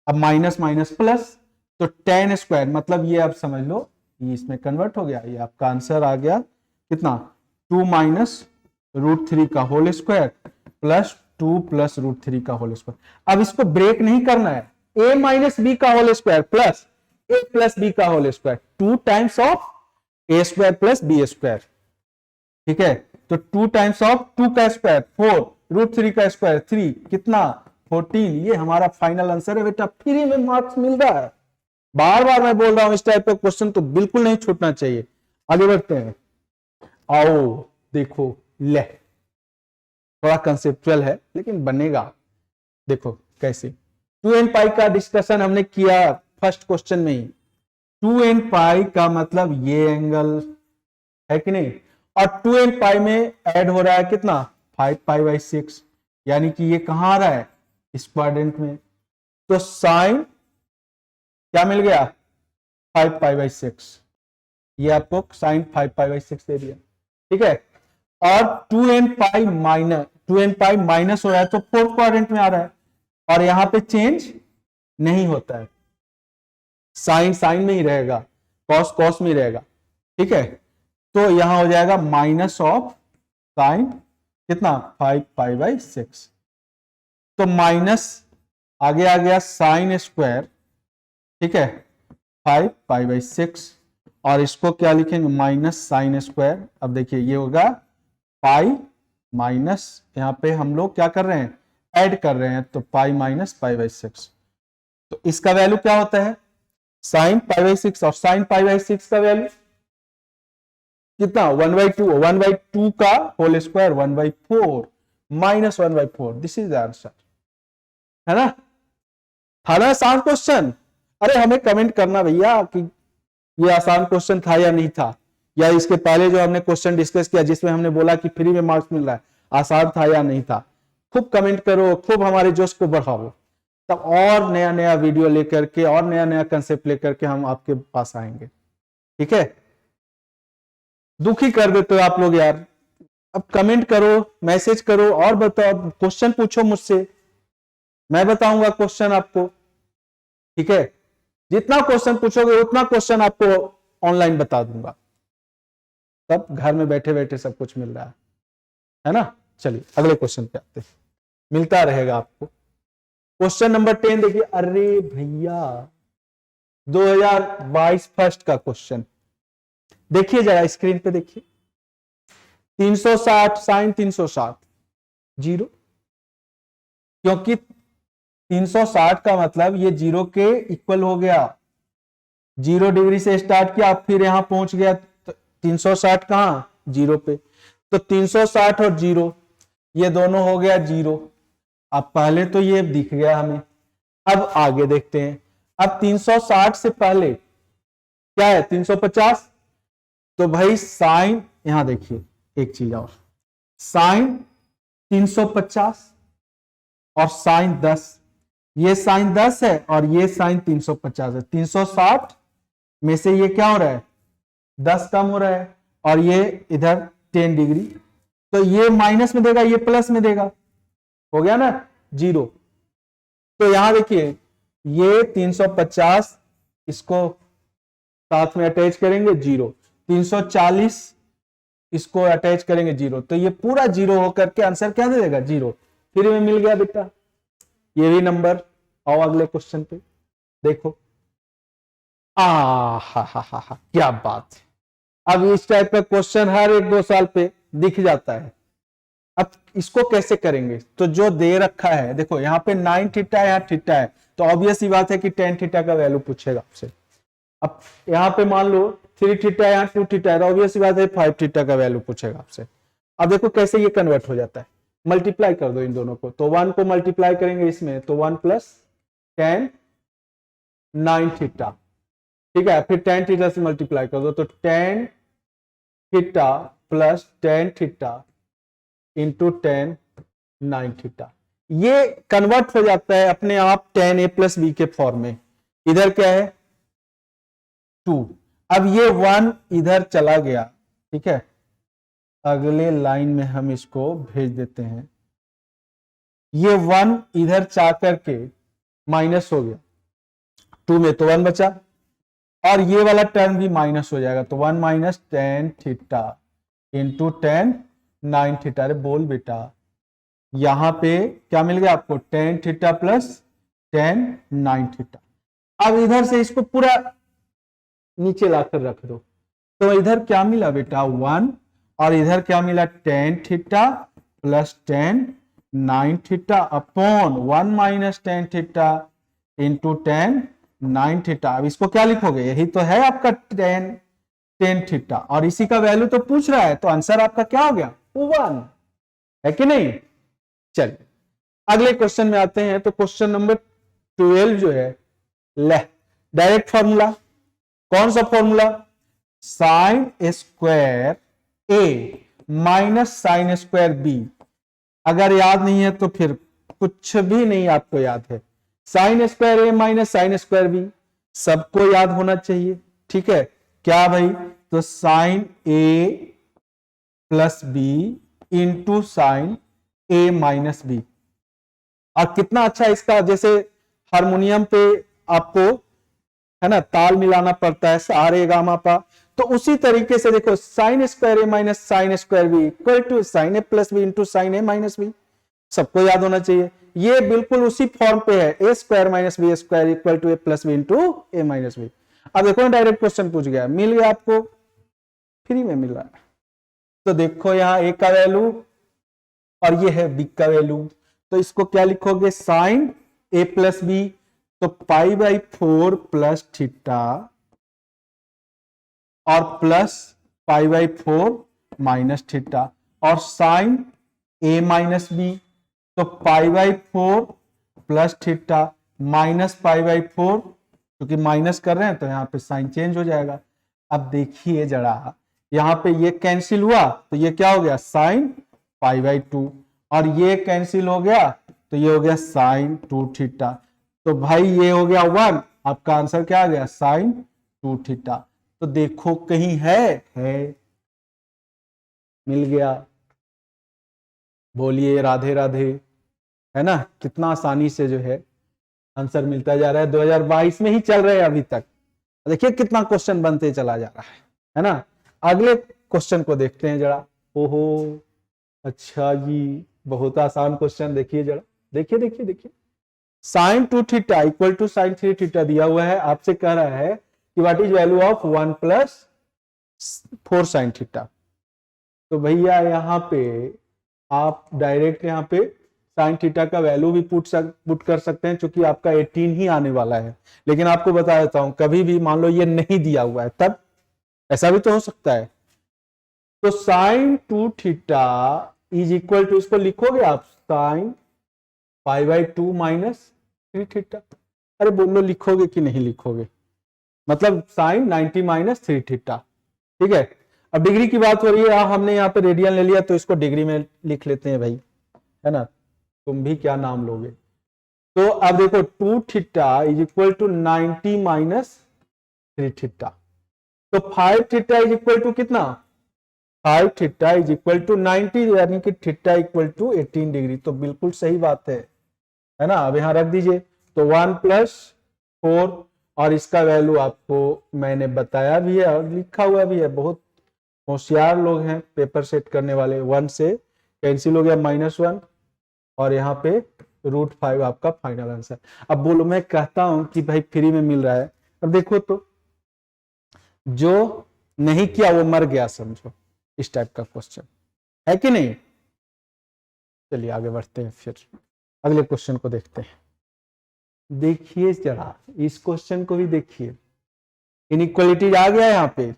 अब माइनस माइनस प्लस, तो 10 स्क्वायर मतलब ये आप समझ लो ये इसमें कन्वर्ट हो गया, ये आपका आंसर आ गया कितना 2 माइनस √3 का होल स्क्वायर प्लस 2 प्लस √3 का होल स्क्वायर। अब इसको ब्रेक नहीं करना है, a माइनस बी का whole square plus a plus b का whole square 2 times of a square plus B square. ठीक है, तो 2 टाइम्स ऑफ 2 का स्क्वायर 4 √3 का स्क्वायर 3 कितना 14। ये हमारा फाइनल आंसर है बेटा, फ्री में मार्क्स मिल रहा है। बार बार मैं बोल रहा हूं इस टाइप का क्वेश्चन तो बिल्कुल नहीं छूटना चाहिए। आगे बढ़ते हैं, आओ देखो ले, थोड़ा कंसेप्चुअल है लेकिन बनेगा। देखो कैसे 2n पाई का डिस्कशन हमने किया फर्स्ट क्वेश्चन में ही। 2n पाई का मतलब ये एंगल है कि नहीं, और 2n पाई में ऐड हो रहा है कितना 5 पाई 6, यानी कि ये कहां आ रहा है इस क्वाड्रेंट में। तो साइन क्या मिल गया 5 पाई 6, ये आपको साइन 5 पाई 6 दे दिया। ठीक है, और 2n पाई माइनस हो रहा है तो फोर्थ क्वाड्रेंट में आ रहा है, और यहां पे चेंज नहीं होता है, साइन साइन में ही रहेगा, कॉस कॉस में ही रहेगा। ठीक है, तो यहां हो जाएगा माइनस ऑफ साइन कितना 5 पाई 6, तो माइनस आगे आ गया साइन स्क्वायर। ठीक है 5 पाई 6, और इसको क्या लिखेंगे माइनस साइन स्क्वायर। अब देखिए ये होगा पाई माइनस, यहां पे हम लोग क्या कर रहे हैं ऐड कर रहे हैं, तो पाई माइनस पाई 6, तो इसका वैल्यू क्या होता है साइन पाई 6, और साइन पाई 6 का वैल्यू कितना 1/2, 1/2 का whole square 1/4 minus 1/4। This is the answer, है ना। था ना आसान क्वेश्चन। अरे हमें कमेंट करना भैया कि ये आसान क्वेश्चन था या नहीं था, या इसके पहले जो हमने क्वेश्चन डिस्कस किया जिसमें हमने बोला कि फ्री में मार्क्स मिल रहा है आसान था या नहीं था। खूब कमेंट करो, खूब हमारे जोश को बढ़ाओ, तब और नया नया वीडियो लेकर के और नया नया कंसेप्ट लेकर के हम आपके पास आएंगे। ठीक है, दुखी कर देते हो आप लोग यार। अब कमेंट करो, मैसेज करो और बताओ, क्वेश्चन पूछो मुझसे, मैं बताऊंगा क्वेश्चन आपको। ठीक है, जितना क्वेश्चन पूछोगे उतना क्वेश्चन आपको ऑनलाइन बता दूंगा, तब घर में बैठे बैठे सब कुछ मिल रहा है ना। चलिए अगले क्वेश्चन पे आते हैं, मिलता रहेगा आपको। क्वेश्चन नंबर 10 देखिए, अरे भैया 2022 फर्स्ट का क्वेश्चन देखिए जरा स्क्रीन पे देखिए। 360 साइन 360 जीरो, क्योंकि 360 का मतलब ये जीरो के इक्वल हो गया। 0 डिग्री से स्टार्ट किया फिर यहां पहुंच गया, तो 360 कहां जीरो पे, तो 360 और जीरो ये दोनों हो गया जीरो। अब पहले तो ये दिख गया हमें, अब आगे देखते हैं। अब 360 से पहले क्या है 350, तो भाई साइन यहां देखिए एक चीज और, साइन 350 और साइन 10, ये साइन 10 है और ये साइन 350 है। 360 में से ये क्या हो रहा है 10 कम हो रहा है, और ये इधर 10 डिग्री, तो ये माइनस में देगा ये प्लस में देगा, हो गया ना जीरो। तो यहां देखिए ये 350 इसको साथ में अटैच करेंगे जीरो, 340 इसको अटैच करेंगे जीरो, तो ये पूरा जीरो होकर के आंसर क्या दे देगा जीरो। फिर में मिल गया बेटा ये भी नंबर। आओ अगले क्वेश्चन पे देखो, हा क्या बात है। अब इस टाइप का क्वेश्चन हर 1-2 साल पे दिख जाता है। अब इसको कैसे करेंगे, तो जो दे रखा है देखो यहाँ पे 9 थीटा है, यहाँ थीटा है, तो ऑब्वियस ही बात है कि 10 थीटा का वैल्यू पूछेगा आपसे। अब यहाँ पे मान लो 3 थीटा है, यहाँ 2 थीटा है, तो ऑब्वियस ही बात है 5 थीटा का वैल्यू पूछेगा आपसे। अब देखो कैसे ये कन्वर्ट हो जाता है, मल्टीप्लाई कर दो इन दोनों को, तो 1 को मल्टीप्लाई करेंगे इसमें, तो 1 + 10 9 थीटा। ठीक है, फिर 10 थीटा से मल्टीप्लाई कर दो, तो 10 थीटा + 10 थीटा इंटू 10 9 थीटा, ये कन्वर्ट हो जाता है अपने आप 10a + b के फॉर्म में। इधर क्या है 2, अब ये 1 इधर चला गया, ठीक है, अगले लाइन में हम इसको भेज देते हैं। ये 1 इधर जा करके माइनस हो गया, 2 में तो 1 बचा, और ये वाला टर्म भी माइनस हो जाएगा, तो 1 minus tan theta into ten nine theta. अरे बोल बेटा, यहां पे क्या मिल गया आपको, tan theta plus ten nine theta. अब इधर से इसको पूरा नीचे लाकर रख दो, तो इधर क्या मिला बेटा 1, और इधर क्या मिला tan theta plus ten nine theta upon 1 minus tan theta into ten nine theta. अब इसको क्या लिखोगे, यही तो है आपका टेन थीटा, और इसी का वैल्यू तो पूछ रहा है, तो आंसर आपका क्या हो गया 1, है कि नहीं। चलिए अगले क्वेश्चन में आते हैं। तो क्वेश्चन नंबर 12 जो है, ले डायरेक्ट फॉर्मूला, कौन सा formula, sign square A minus sine square B. अगर याद नहीं है तो फिर कुछ भी नहीं आपको याद है, sign square A minus sine square B सबको याद होना चाहिए, ठीक है। क्या भाई, तो sign A plus B into sine A minus B. और कितना अच्छा इसका, जैसे हारमोनियम पे आपको है ना ताल मिलाना पड़ता है, सा रे गा मा पा, तो उसी तरीके से देखो sine square A minus sine square B equal to sine A plus B into sine A minus B, सबको याद होना चाहिए। ये बिल्कुल उसी फॉर्म पे है, a square minus b square equal to a plus B into a minus b. अब देखो डायरेक्ट क्वेश्चन पूछ गया, मिल गया आपको, फ्री में मिल रहा है। तो देखो यहाँ ए का वैल्यू और ये है बी का वैल्यू, तो इसको क्या लिखोगे, साइन ए प्लस बी, तो पाई बाई 4 प्लस थीटा और plus pi by 4 minus theta, और साइन ए माइनस बी, तो pi by 4 plus theta minus pi by 4, क्योंकि माइनस कर रहे हैं तो यहाँ पे साइन चेंज हो जाएगा। अब देखिए जरा, यहाँ पे ये कैंसिल हुआ तो ये क्या हो गया साइन पाई बाई 2, और ये कैंसिल हो गया तो ये हो गया साइन 2 थीटा। तो भाई ये हो गया 1, आपका आंसर क्या आ गया साइन 2 थीटा। तो देखो कहीं है, मिल गया, बोलिए राधे राधे, है ना। कितना आसानी से जो है आंसर मिलता जा रहा है, 2022 में ही चल रहे हैं अभी तक। देखिए कितना क्वेश्चन बनते चला जा रहा है ना। अगले क्वेश्चन को देखते हैं जरा। ओहो अच्छा जी, बहुत आसान क्वेश्चन, देखिए जरा, देखिए देखिए देखिए, sine 2 theta equal to sine 3 theta दिया हुआ है, आपसे कह रहा है कि what is value of 1 plus 4 sine theta. तो भैया यहाँ पे आप डायरेक्ट यहाँ पे साइन थीटा का वैल्यू भी पुट कर सकते हैं, क्योंकि आपका 18 ही आने वाला है। लेकिन आपको बता देता हूं, कभी भी मान लो ये नहीं दिया हुआ है, तब ऐसा भी तो हो सकता है। तो sine 2 theta is equal to, इसको लिखोगे आप sine pi by 2 minus 3 theta. अरे बोलो लिखोगे कि नहीं लिखोगे, मतलब साइन 90 माइनस 3 थीटा, ठीक है। अब डिग्री की बात हो रही है, हमने यहाँ पे रेडियन ले लिया तो इसको डिग्री में लिख लेते हैं भाई, है ना। तुम भी क्या नाम लोगे। तो अब देखो 2 theta is equal to 90 minus 3 theta, तो 5 थीटा इज इक्वल टू कितना, 5 थीटा इज इक्वल टू 90, यानी कि थीटा इक्वल टू 18 डिग्री। तो बिल्कुल सही बात है ना। अब यहां रख दीजिए, तो 1 प्लस 4, और इसका वैल्यू आपको मैंने बताया भी है और लिखा हुआ भी है, बहुत होशियार लोग हैं पेपर सेट करने वाले। 1 से कैंसिल हो गया -1, और यहाँ पे √5 आपका फाइनल आंसर। अब बोलो, मैं कहता हूं कि भाई फ्री में मिल रहा है, अब देखो तो जो नहीं किया वो मर गया समझो, इस टाइप का क्वेश्चन है कि नहीं। चलिए आगे बढ़ते हैं, फिर अगले क्वेश्चन को देखते हैं। देखिए जरा इस क्वेश्चन को भी देखिए, इनइक्वालिटीज आ गया, यहाँ पे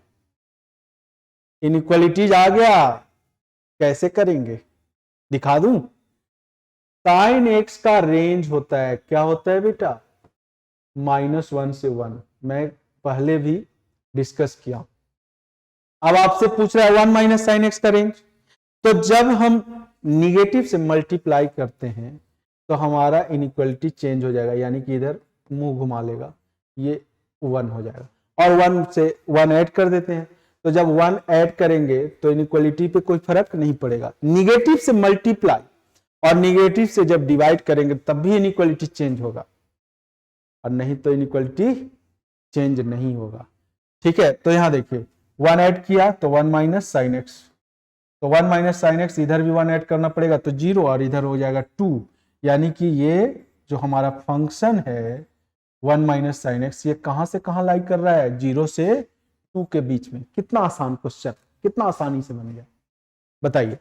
इनइक्वालिटीज आ गया, कैसे करेंगे दिखा दूं। साइन एक्स का रेंज होता है, क्या होता है बेटा, -1 से 1, मैं पहले भी डिस्कस किया। अब आपसे पूछ रहा है 1 माइनस साइन एक्स का रेंज, तो जब हम निगेटिव से मल्टीप्लाई करते हैं तो हमारा इनइक्वालिटी चेंज हो जाएगा, यानी कि इधर मुंह घुमा लेगा, ये 1 हो जाएगा। और 1 से 1 ऐड कर देते हैं। तो जब 1 ऐड करेंगे तो इनइक्वालिटी पे कोई फर्क नहीं पड़ेगा। निगेटिव से मल्टीप्लाई और निगेटिव से जब डिवाइड करेंगे तब भी इनइक्वालिटी चेंज होगा, और नहीं तो इनइक्वालिटी चेंज नहीं होगा। ठीक है, तो यहां देखिए 1 ऐड किया तो 1 माइनस साइन एक्स, तो 1 माइनस साइन एक्स, इधर भी 1 ऐड करना पड़ेगा तो 0 और इधर हो जाएगा 2, यानी कि ये जो हमारा फंक्शन है 1 माइनस साइन एक्स ये कहां से कहां लाई कर रहा है, 0 से 2 के बीच में। कितना आसान क्वेश्चन, कितना आसानी से बन गया, बताइए।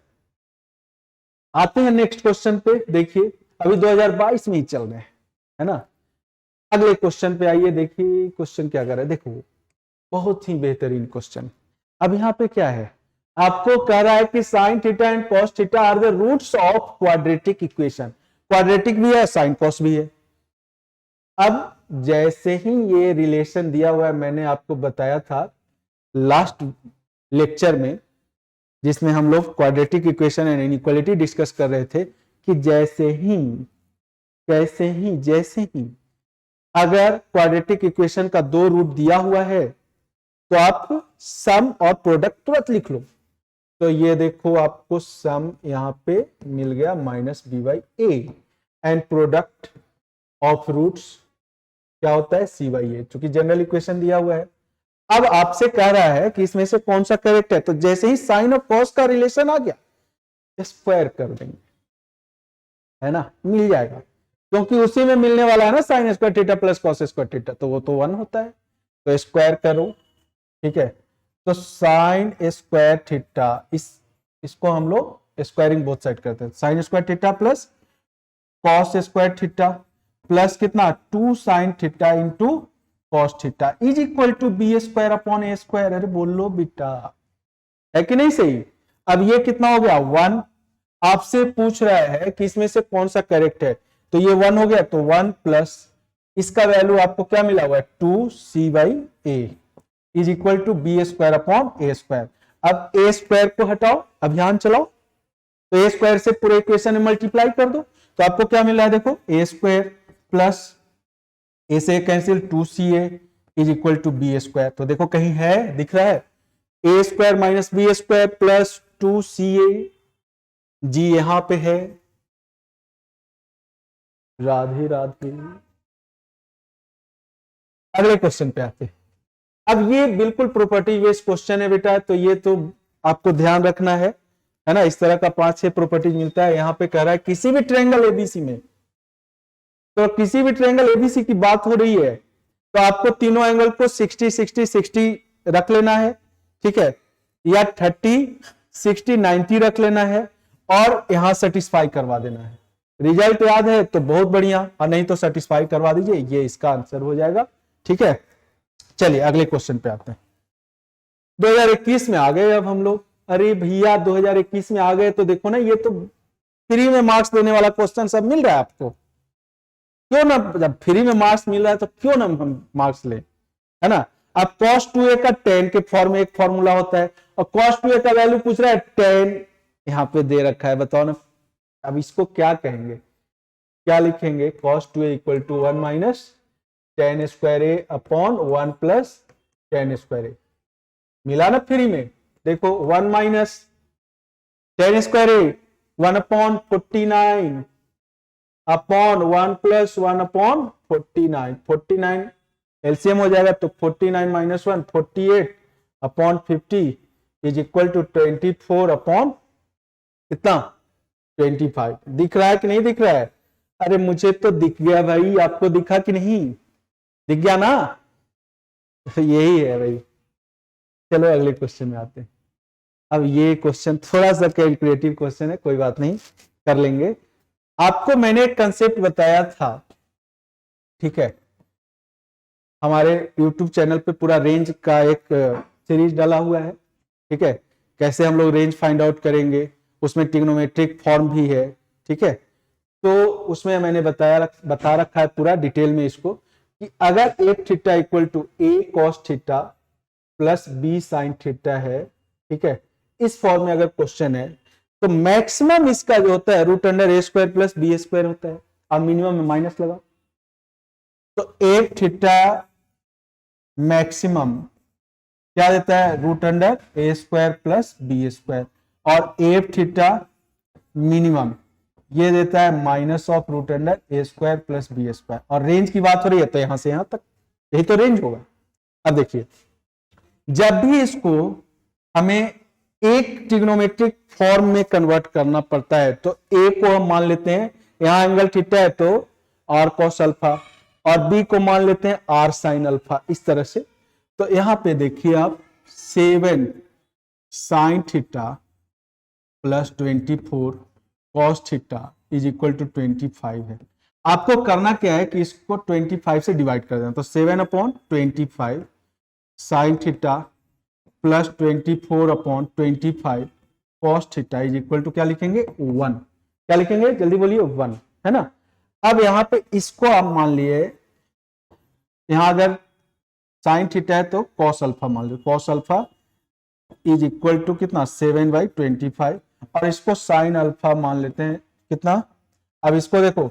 आते हैं नेक्स्ट क्वेश्चन पे। देखिए अभी 2022 में ही चल रहे हैं, है ना। अगले क्वेश्चन पे आइए, देखिए क्वेश्चन क्या कर रहा है, देखो बहुत ही बेहतरीन क्वेश्चन। अब यहाँ पे क्या है, आपको कह रहा है कि sine theta and cos theta are the roots of quadratic equation. Quadratic भी है, साइन कॉस भी है। अब जैसे ही ये रिलेशन दिया हुआ है, मैंने आपको बताया था लास्ट लेक्चर में जिसमें हम लोग quadratic equation and inequality discuss कर रहे थे, कि जैसे ही अगर क्वाड्रेटिक इक्वेशन का 2 रूट दिया हुआ है तो आप सम और प्रोडक्ट तुरंत लिख लो। तो ये देखो आपको सम यहां पे मिल गया minus B by A, and product of roots क्या होता है, सी बाई ए, चूंकि जनरल इक्वेशन दिया हुआ है। अब आपसे कह रहा है कि इसमें से कौन सा करेक्ट है, तो जैसे ही साइन और कॉस का रिलेशन आ गया स्क्वायर कर देंगे, है ना, मिल जाएगा, क्योंकि उसी में मिलने वाला है ना sign square theta plus cos square theta, तो वो तो 1 होता है, तो स्क्वायर करो। ठीक है, तो साइन स्क्वायर थीटा, इसको हम लोग स्क्वायरिंग बोथ साइड करते हैं, sine square theta plus cos square theta plus कितना 2 sine theta into cos theta is equal to B square upon A square. अरे बोल लो बेटा, है कि नहीं सही। अब ये कितना हो गया 1, आपसे पूछ रहा है कि इसमें से कौन सा करेक्ट है, तो ये 1 हो गया, तो 1 प्लस इसका वैल्यू आपको क्या मिला हुआ है 2 c by a is equal to B square upon A square. अब ए स्क्वायर को हटाओ, अभियान चलाओ, तो ए स्क्वायर से पूरे इक्वेशन में मल्टीप्लाई कर दो, तो आपको क्या मिला है, देखो ए स्क्वायर प्लस ए से cancel 2ca is equal to B square. तो देखो कहीं है, दिख रहा है, a square minus b square plus 2ca, जी यहां पे है, राधे राधे। अगले क्वेश्चन पे आते हैं। अब ये बिल्कुल प्रॉपर्टी बेस्ड क्वेश्चन है बेटा, तो ये तो आपको ध्यान रखना है ना। इस तरह का 5-6 प्रॉपर्टीज मिलता है। यहाँ पे कह रहा है किसी भी ट्रायंगल एबीसी में, तो किसी भी ट्रायंगल एबीसी की बात हो रही है तो आपको तीनों एंगल को 60-60-60 रख लेना है, ठीक है, या 30-60-90 रख लेना है और यहां सेटिस्फाई करवा देना है। रिजल्ट याद है तो बहुत बढ़िया, और नहीं तो सेटिस्फाई करवा दीजिए, ये इसका आंसर हो जाएगा। ठीक है, चलिए अगले क्वेश्चन पे आते हैं। 2021 में आ गए अब हम लोग। अरे भैया 2021 में आ गए तो देखो ना, ये तो फ्री में मार्क्स देने वाला क्वेश्चन सब मिल रहा है आपको, क्यों ना, जब फ्री में मार्क्स मिल रहा है तो क्यों ना हम मार्क्स ले, है ना। अब cos 2a का tan के फॉर्म में एक फॉर्मूला होता है, और cos 2a का वैल्यू पूछ रहा है tan यहां पे दे रखा है, बताओ ना अब इसको क्या कहेंगे, क्या लिखेंगे, cos 2a equal to 1 minus tan square a upon 1 plus tan square a। मिला ना फ्री में, देखो 1 minus tan square a 1 upon 49 upon 1 plus 1 upon 49, 49 LCM हो जाएगा, तो 49 minus 1 48 upon 50 is equal to 24 upon कितना 25। दिख रहा है कि नहीं दिख रहा है, अरे मुझे तो दिख गया भाई, आपको दिखा कि नहीं, दिख गया ना, यही है भाई। चलो अगले क्वेश्चन में आते हैं। अब ये क्वेश्चन थोड़ा सा कैलकुलेटिव क्वेश्चन है, कोई बात नहीं, कर लेंगे। आपको मैंने एक कंसेप्ट बताया था, ठीक है, हमारे YouTube चैनल पे पूरा रेंज का एक सीरीज डाला हुआ है, ठीक है, कैसे हम लोग रेंज फाइंड आउट करेंगे, उसमें ट्रिग्नोमेट्रिक फॉर्म भी है, ठीक है। तो उसमें मैंने बता रखा है पूरा डिटेल में इसको, कि अगर a theta equal to a cos theta plus b sin theta है, ठीक है, इस फॉर्म में अगर क्वेश्चन है तो मैक्सिमम इसका जो होता है root under a square plus b square होता है, अब मिनिमम में माइनस लगा, तो a थीटा मैक्सिमम क्या देता है, root under A square plus B square, और एफ थीटा मिनिमम ये देता है minus of root under A square plus B square. और रेंज की बात हो रही है तो यहां से यहां तक, यही तो रेंज होगा। अब देखिए, जब भी इसको हमें एक ट्रिग्नोमेट्रिक फॉर्म में कन्वर्ट करना पड़ता है तो ए को हम मान लेते हैं, यहां एंगल थीटा है तो आर कॉस अल्फा, और बी को मान लेते हैं आर साइन अल्फा, इस तरह से। तो यहां पे देखिए आप 7 sine theta plus 24 cos theta is equal to 25 है। आपको करना क्या है कि इसको 25 से डिवाइड कर देना, तो 7/25 sine theta plus 24/25 cos theta is equal to क्या लिखेंगे, 1। क्या लिखेंगे, जल्दी बोलिए, 1, है ना। अब यहां पे इसको आप मान लिए, यहां अगर साइन थीटा है तो कॉस अल्फा मान लो, cos alpha is equal to कितना, 7/25, और इसको साइन अल्फा मान लेते हैं कितना। अब इसको देखो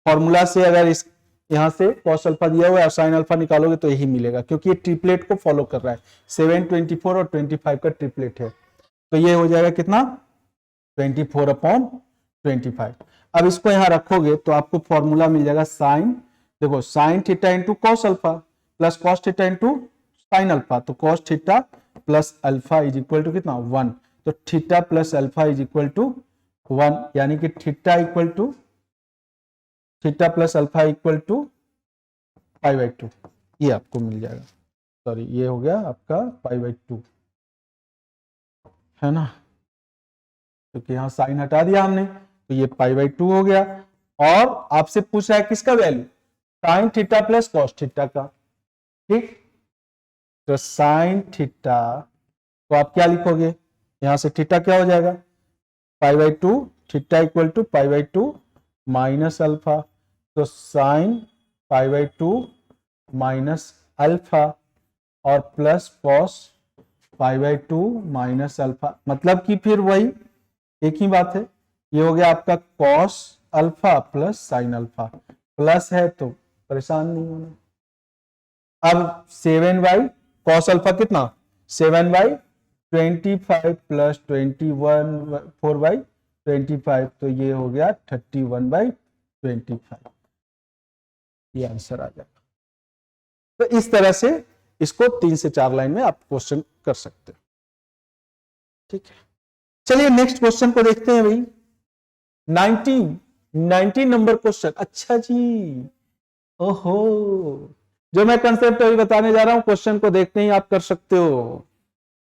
फॉर्मूला से, अगर इस यहां से cos अल्फा दिया हुआ है और साइन अल्फा निकालोगे तो यही मिलेगा, क्योंकि ये ट्रिपलेट को फॉलो कर रहा है, 7, 24 और 25 का ट्रिपलेट है। तो ये हो जाएगा कितना, 24/25। अब इसको यहां रखोगे तो आपको फॉर्मूला मिल जाएगा साइन, देखो sine theta into cos alpha plus cos theta into sine alpha, तो cos theta plus alpha is equal to कितना, 1। तो theta plus alpha is equal to 1, यानी कि theta equal to theta plus alpha equal to π/2, ये आपको मिल जाएगा। सॉरी, ये हो गया आपका π/2, है ना, क्योंकि यहाँ साइन हटा दिया हमने, तो ये π/2 हो गया। और आपसे पूछ रहा है किसका value, sign theta plus cos theta का, ठीक। तो साइन थीटा तो आप क्या लिखोगे, यहां से थीटा क्या हो जाएगा, π/2, theta equal to π/2 minus alpha, तो साइन π/2 माइनस अल्फा और प्लस कॉस π/2 माइनस अल्फा, मतलब कि फिर वही एक ही बात है। ये हो गया आपका cos alpha plus sine alpha, plus है तो परेशान नहीं होना। अब 7 कॉस अल्फा कितना, 7/25 प्लस 4/25, तो ये हो गया 31/25, ये आंसर आ जाएगा। तो इस तरह से इसको 3 से 4 लाइन में आप क्वेश्चन कर सकते हो, ठीक है। चलिए नेक्स्ट क्वेश्चन को देखते हैं भाई, 19 नंबर क्वेश्चन। अच्छा जी, ओहो, जो मैं कंसेप्ट अभी बताने जा रहा हूं, क्वेश्चन को देखते ही आप कर सकते हो,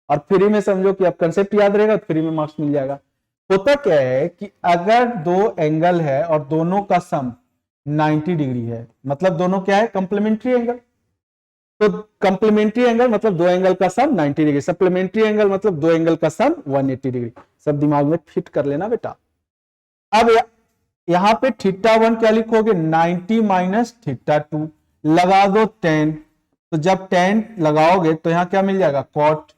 और फ्री में समझो कि आप कंसेप्ट याद रहेगा तो फ्री में मार्क्स मिल जाएगा। होता क्या है कि अगर दो एंगल है और दोनों का सम 90 डिग्री है, मतलब दोनों क्या है, कंप्लीमेंट्री एंगल। तो कंप्लीमेंट्री एंगल मतलब दो एंगल का सम 90 डिग्री, सप्लीमेंट्री एंगल मतलब दो एंगल का सम 180 डिग्री। सब दिमाग में फिट कर लेना बेटा। अब यहां पे θ1 क्या लिखोगे, 90 माइनस θ2, लगा दो tan, तो जब tan लगाओगे तो यहां क्या मिल जाएगा, cot।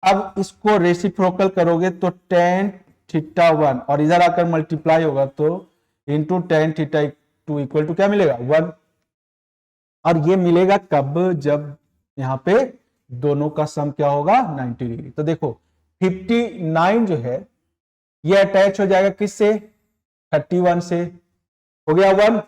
अब इसको रेसिप्रोकल करोगे तो tan θ1 और इधर आकर मल्टीप्लाई होगा तो इंटू tan θ2 इक्वल टू क्या मिलेगा, 1। और ये मिलेगा कब, जब यहां पे दोनों का सम क्या होगा, 90 डिग्री। तो देखो 59 जो है ये अटैच हो जाएगा किससे, 31 से, हो गया 1।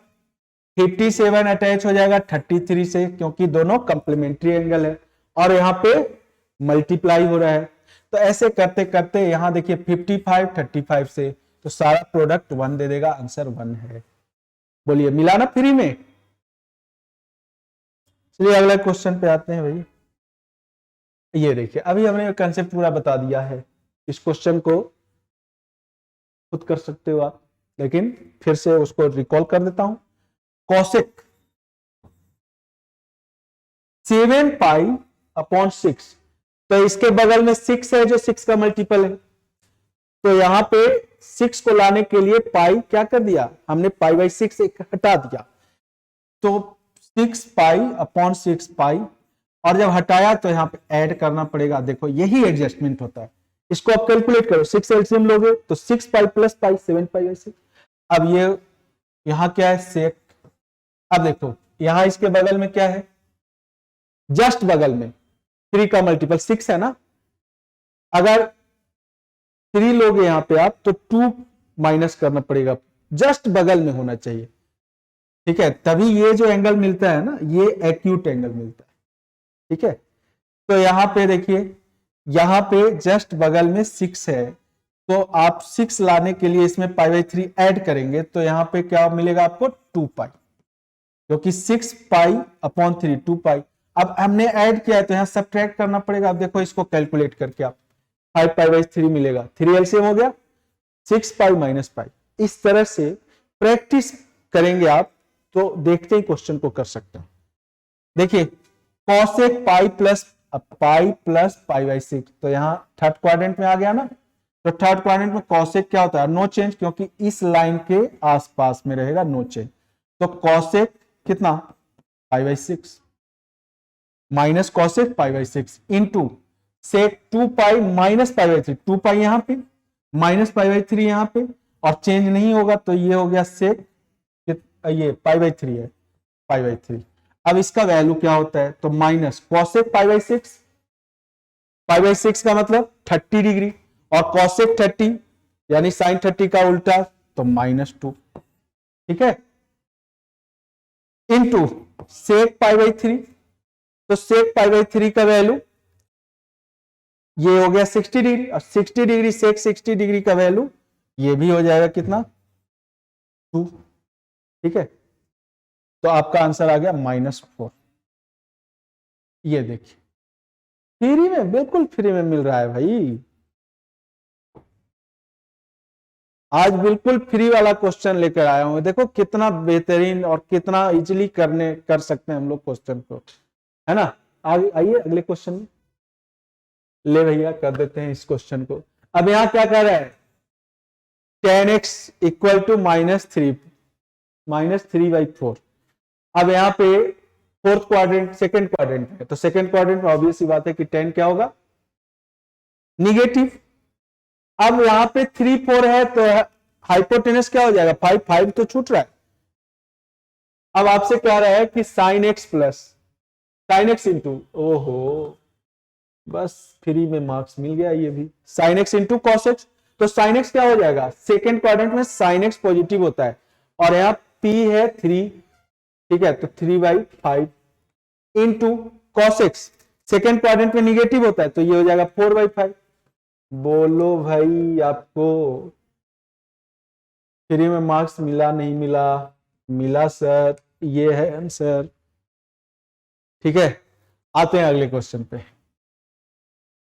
57 अटैच हो जाएगा 33 से, क्योंकि दोनों कंप्लीमेंट्री एंगल है, और यहां पे मल्टीप्लाई हो रहा है। तो ऐसे करते करते यहां देखिए 55 35 से, तो सारा प्रोडक्ट 1 दे देगा, आंसर 1 है। बोलिए मिला ना फ्री में। चलिए अगला क्वेश्चन पे आते हैं भाई। ये देखिए अभी हमने कंसेप्ट पूरा बता दिया है, इस क्वेश्चन को खुद कर सकते हो आप, लेकिन फिर से उसको रिकॉल कर देता हूं। कॉसेक 7π/6, तो इसके बगल में 6 है जो 6 का मल्टीपल है, तो यहां पे 6 को लाने के लिए पाई क्या कर दिया हमने, π/6 हटा दिया, तो 6π/6π, और जब हटाया तो यहां पे ऐड करना पड़ेगा। देखो यही एडजस्टमेंट होता है, इसको आप कैलकुलेट करो, 6 एलसीएम लोगे तो 6π + π 7π/6। अब ये यहां क्या है, सेक। अब देखो यहां इसके बगल में क्या है, जस्ट बगल में 3 का मल्टीपल 6 है ना, अगर 3 लोगे यहां पे आप तो 2 माइनस करना पड़ेगा, जस्ट बगल में होना चाहिए, ठीक है, तभी ये जो एंगल मिलता है ना ये एक्यूट एंगल मिलता है, ठीक है। तो यहां पे देखिए, यहां पे जस्ट बगल में 6 है, तो आप 6 लाने के लिए इसमें π/3 ऐड करेंगे तो यहां पे क्या मिलेगा आपको 2 पाई, क्योंकि 6 पाई अपॉन 3 2 पाई। अब हमने ऐड किया है तो यहां सब्ट्रैक्ट करना पड़ेगा। अब देखो इसको कैलकुलेट करके आप 5 π/3 मिलेगा, 3 एलसीएम हो गया 6 पाई माइनस पाई। इस तरह से प्रैक्टिस करेंगे आप तो देखते ही क्वेश्चन को कर सकते हैं। देखिए कॉसेक पाई प्लस π/6, तो यहां थर्ड क्वाड्रेंट में आ गया ना, तो थर्ड क्वाड्रेंट में कॉसेक क्या होता है, नो चेंज, क्योंकि इस लाइन के आसपास में रहेगा, नो चेंज। तो कॉसेक कितना π/6 minus cosec π/6 into sec 2 pi minus π/3, 2 pi यहां पे माइनस π/3 यहां पे, और चेंज नहीं होगा तो ये हो गया सेक, ये π/3 है, π/3। अब इसका वैल्यू क्या होता है, तो माइनस कॉसेक π/6, π/6 का मतलब 30 डिग्री, और कॉसेक 30 यानी साइन 30 का उल्टा, तो -2, ठीक है, इंटू सेक π/3, तो सेक π/3 का वैल्यू ये हो गया 60 डिग्री, और 60 डिग्री सेक 60 डिग्री का वैल्यू ये भी हो जाएगा कितना 2, ठीक है। तो आपका आंसर आ गया -4। ये देखिए फ्री में, बिल्कुल फ्री में मिल रहा है भाई, आज बिल्कुल फ्री वाला क्वेश्चन लेकर आया हूं। देखो कितना बेहतरीन और कितना इजीली कर सकते हैं हम लोग क्वेश्चन को, है ना। आगे आइए अगले क्वेश्चन में, ले भैया कर देते हैं इस क्वेश्चन को। अब यहां क्या कर रहा है, tan x इक्वल टू -3/4। अब यहां पे फोर्थ क्वाड्रेंट सेकंड क्वाड्रेंट है, तो सेकंड क्वाड्रेंट में ऑब्वियस सी बात है कि tan क्या होगा, निगेटिव। अब यहां पे 3 4 है तो हाइपोटेनस क्या हो जाएगा, 5 5 तो छूट रहा है। अब आपसे कह रहा है कि sin x plus sin x into, ओहो बस फ्री में मार्क्स मिल गया ये भी, sin x into cos x। तो sin x क्या हो जाएगा, सेकेंड क्वाड्रेंट में sin x पॉजिटिव होता है, और यहां p है 3, ठीक है, तो 3/5 into cos x second quadrant में निगेटिव होता है, तो ये हो जाएगा 4/5। बोलो भाई आपको फ्री में मार्क्स मिला नहीं मिला, मिला सर, ये है आंसर, ठीक है। आते हैं अगले क्वेश्चन पे।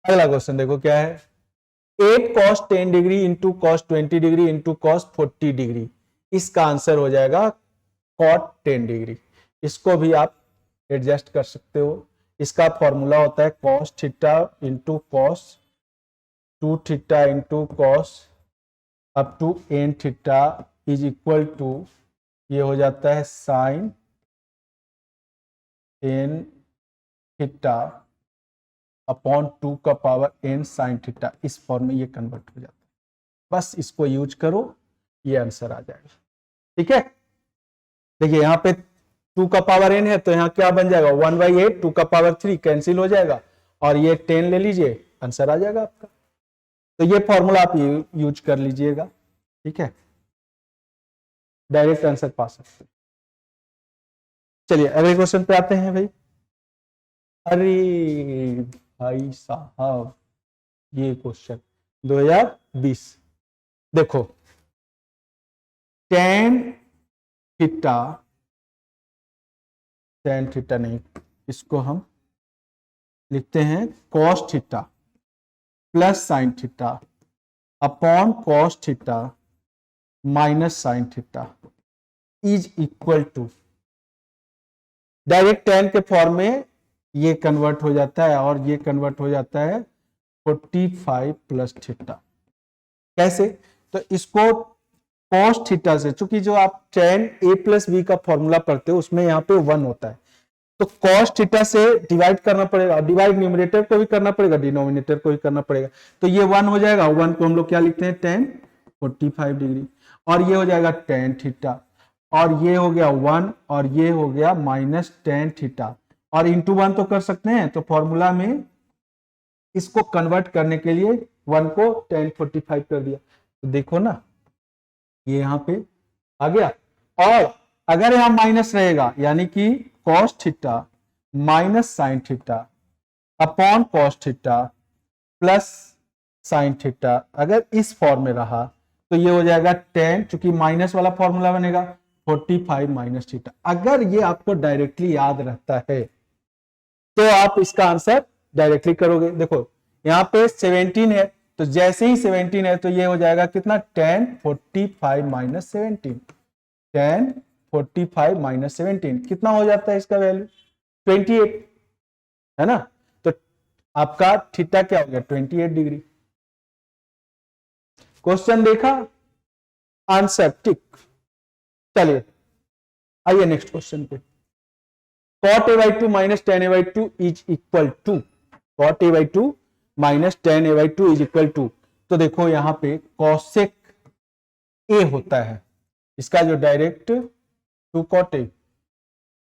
अगला क्वेश्चन देखो क्या है, 8 cos 10 degree into cos 20 degree into cos 40 degree, इसका आंसर हो जाएगा cot 10 डिग्री। इसको भी आप एडजस्ट कर सकते हो, इसका फॉर्मूला होता है cos theta into cos 2 theta into cos up to n theta is equal to, ये हो जाता है साइन n थीटा अपॉन 2 का पावर n साइन थीटा, इस फॉर्म में ये कन्वर्ट हो जाता है। बस इसको यूज करो, ये आंसर आ जाएगा, ठीक है। देखिए यहाँ पे 2 का पावर n है तो यहाँ क्या बन जाएगा 1/8, 2 का पावर 3 कैंसिल हो जाएगा, और ये 10 ले लीजिए, आंसर आ जाएगा आपका। तो ये फॉर्मूला आप यूज कर लीजिएगा, ठीक है, डायरेक्ट आंसर पा सकते हैं। चलिए अगले क्वेश्चन पे आते हैं भाई। अरे भाई साहब ये क्वेश्चन 2020, देखो tan थीटा नहीं, इसको हम लिखते हैं cos theta plus sine theta upon cos theta minus sine theta is equal to, direct tan के फॉर्म में ये कन्वर्ट हो जाता है, और ये कन्वर्ट हो जाता है 45 प्लस थीटा। कैसे, तो इसको cos थीटा से, चूंकि जो आप tan a प्लस बी का फॉर्मूला पढ़ते हो उसमें यहाँ पे 1 होता है, तो cos थीटा से डिवाइड करना पड़ेगा, डिवाइड न्यूमरेटर को भी करना पड़ेगा, डिनोमिनेटर को भी करना पड़ेगा, तो ये 1 हो जाएगा। 1 को हम लोग क्या लिखते हैं tan 45 डिग्री, और ये हो जाएगा tan थीटा, और ये हो गया 1, और ये हो गया माइनस tan थीटा, और इंटू 1 तो कर सकते हैं, तो फॉर्मूला में इसको कन्वर्ट करने के लिए 1 को tan 45 कर दिया, तो देखो ना ये यहां पे आ गया। और अगर यहां माइनस रहेगा यानी कि cos theta minus sine theta upon cos theta plus sine theta, अगर इस फॉर्म में रहा तो ये हो जाएगा tan, चूंकि माइनस वाला फॉर्मूला बनेगा 45 माइनस थीटा। अगर ये आपको डायरेक्टली याद रहता है तो आप इसका आंसर डायरेक्टली करोगे। देखो यहाँ पे 17 है, तो जैसे ही 17 है तो ये हो जाएगा कितना, tan 45 माइनस 17, tan 45 माइनस 17 कितना हो जाता है इसका वैल्यू 28, है ना। तो आपका थीटा क्या हो गया 28 डिग्री। क्वेश्चन देखा, आंसर टिक। चलिए आइए नेक्स्ट क्वेश्चन पे। cot a by 2 minus tan a by 2 is equal to, cot a by 2 minus tan a by 2 is equal to, तो देखो यहां पे cosec a होता है, इसका जो डायरेक्ट 2 cot a,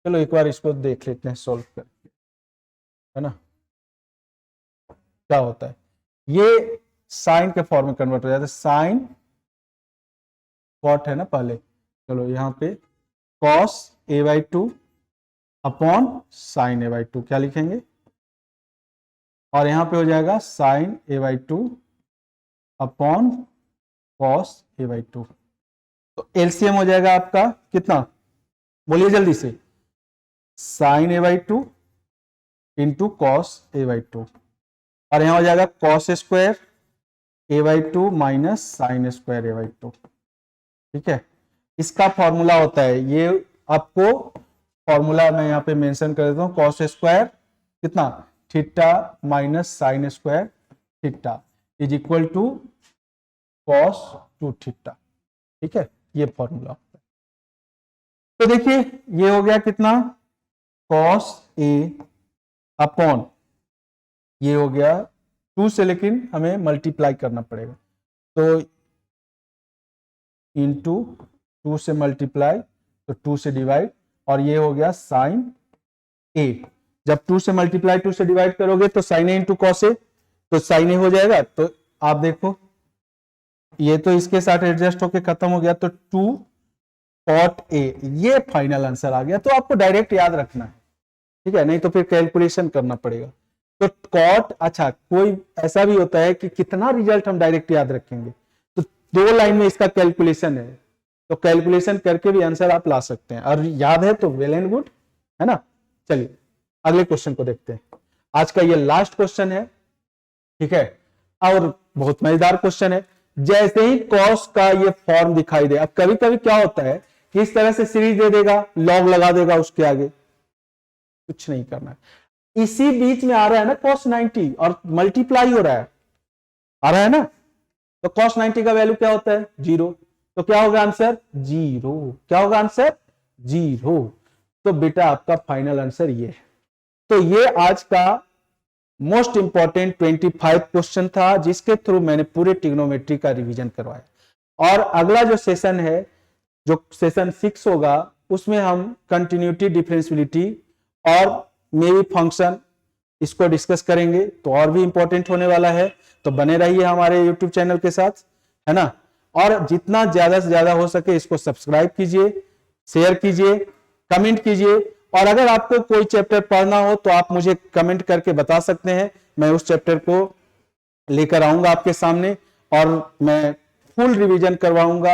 चलो एक बार इसको देख लेते हैं सॉल्व करके, है ना। क्या होता है, ये साइन के फॉर्म में कन्वर्ट हो जाता है, साइन cot है ना पहले, चलो यहां पे cos a by 2 upon sine A by 2 क्या लिखेंगे, और यहां पे हो जाएगा sine A by 2 upon cos A by 2, तो एलसीएम हो जाएगा आपका कितना, बोलिए जल्दी से, sine A by 2 into cos A by 2, और यहां हो जाएगा cos square A by 2 minus sine square A by 2, ठीक है। इसका फॉर्मूला होता है, ये आपको फॉर्मूला मैं यहाँ पे मेंशन कर देता हूँ, कॉस स्क्वायर कितना theta minus sine square theta is equal to cos 2 theta, ठीक है, ये फॉर्मूला होता है। तो देखिए ये हो गया कितना, कॉस ए अपॉन ये हो गया 2 से, लेकिन हमें मल्टीप्लाई करना पड़ेगा, तो इंटू 2 से मल्टीप्लाई, तो 2 से डिवाइड, और ये हो गया साइन ए, जब 2 से मल्टीप्लाई 2 से डिवाइड करोगे तो साइन ए इंटू कॉस ए, तो साइन ए हो जाएगा, तो आप देखो ये तो इसके साथ एडजस्ट होके खत्म हो गया, तो 2 कॉट ए, ये फाइनल आंसर आ गया। तो आपको डायरेक्ट याद रखना है, ठीक है, नहीं तो फिर कैलकुलेशन करना पड़ेगा। तो कॉट, अच्छा कोई ऐसा भी होता है कि कितना रिजल्ट हम डायरेक्ट याद रखेंगे, तो 2 लाइन में इसका कैलकुलेशन है, तो कैलकुलेशन करके भी आंसर आप ला सकते हैं, और याद है तो वेल एंड गुड, है ना। चलिए अगले क्वेश्चन को देखते हैं, आज का ये लास्ट क्वेश्चन है, ठीक है, और बहुत मजेदार क्वेश्चन है। जैसे ही कॉस का ये फॉर्म दिखाई दे, अब कभी कभी क्या होता है कि इस तरह से सीरीज दे देगा, लॉग लगा देगा उसके आगे, कुछ नहीं करना है, इसी बीच में आ रहा है ना cos 90 और मल्टीप्लाई हो रहा है, आ रहा है ना, तो cos 90 का वैल्यू क्या होता है 0, तो क्या होगा आंसर 0, क्या होगा आंसर 0। तो बेटा आपका फाइनल आंसर ये है। तो ये आज का मोस्ट इंपॉर्टेंट 25 क्वेश्चन था, जिसके थ्रू मैंने पूरे ट्रिग्नोमेट्री का रिवीजन करवाया। और अगला जो सेशन है, जो सेशन 6 होगा, उसमें हम कंटिन्यूटी, डिफरेंशियबिलिटी और मे बी फंक्शन, इसको डिस्कस करेंगे, तो और भी इंपॉर्टेंट होने वाला है। तो बने रहिए हमारे यूट्यूब चैनल के साथ, है ना। और जितना ज्यादा से ज्यादा हो सके इसको सब्सक्राइब कीजिए, शेयर कीजिए, कमेंट कीजिए, और अगर आपको कोई चैप्टर पढ़ना हो तो आप मुझे कमेंट करके बता सकते हैं, मैं उस चैप्टर को लेकर आऊंगा आपके सामने और मैं फुल रिवीजन करवाऊंगा।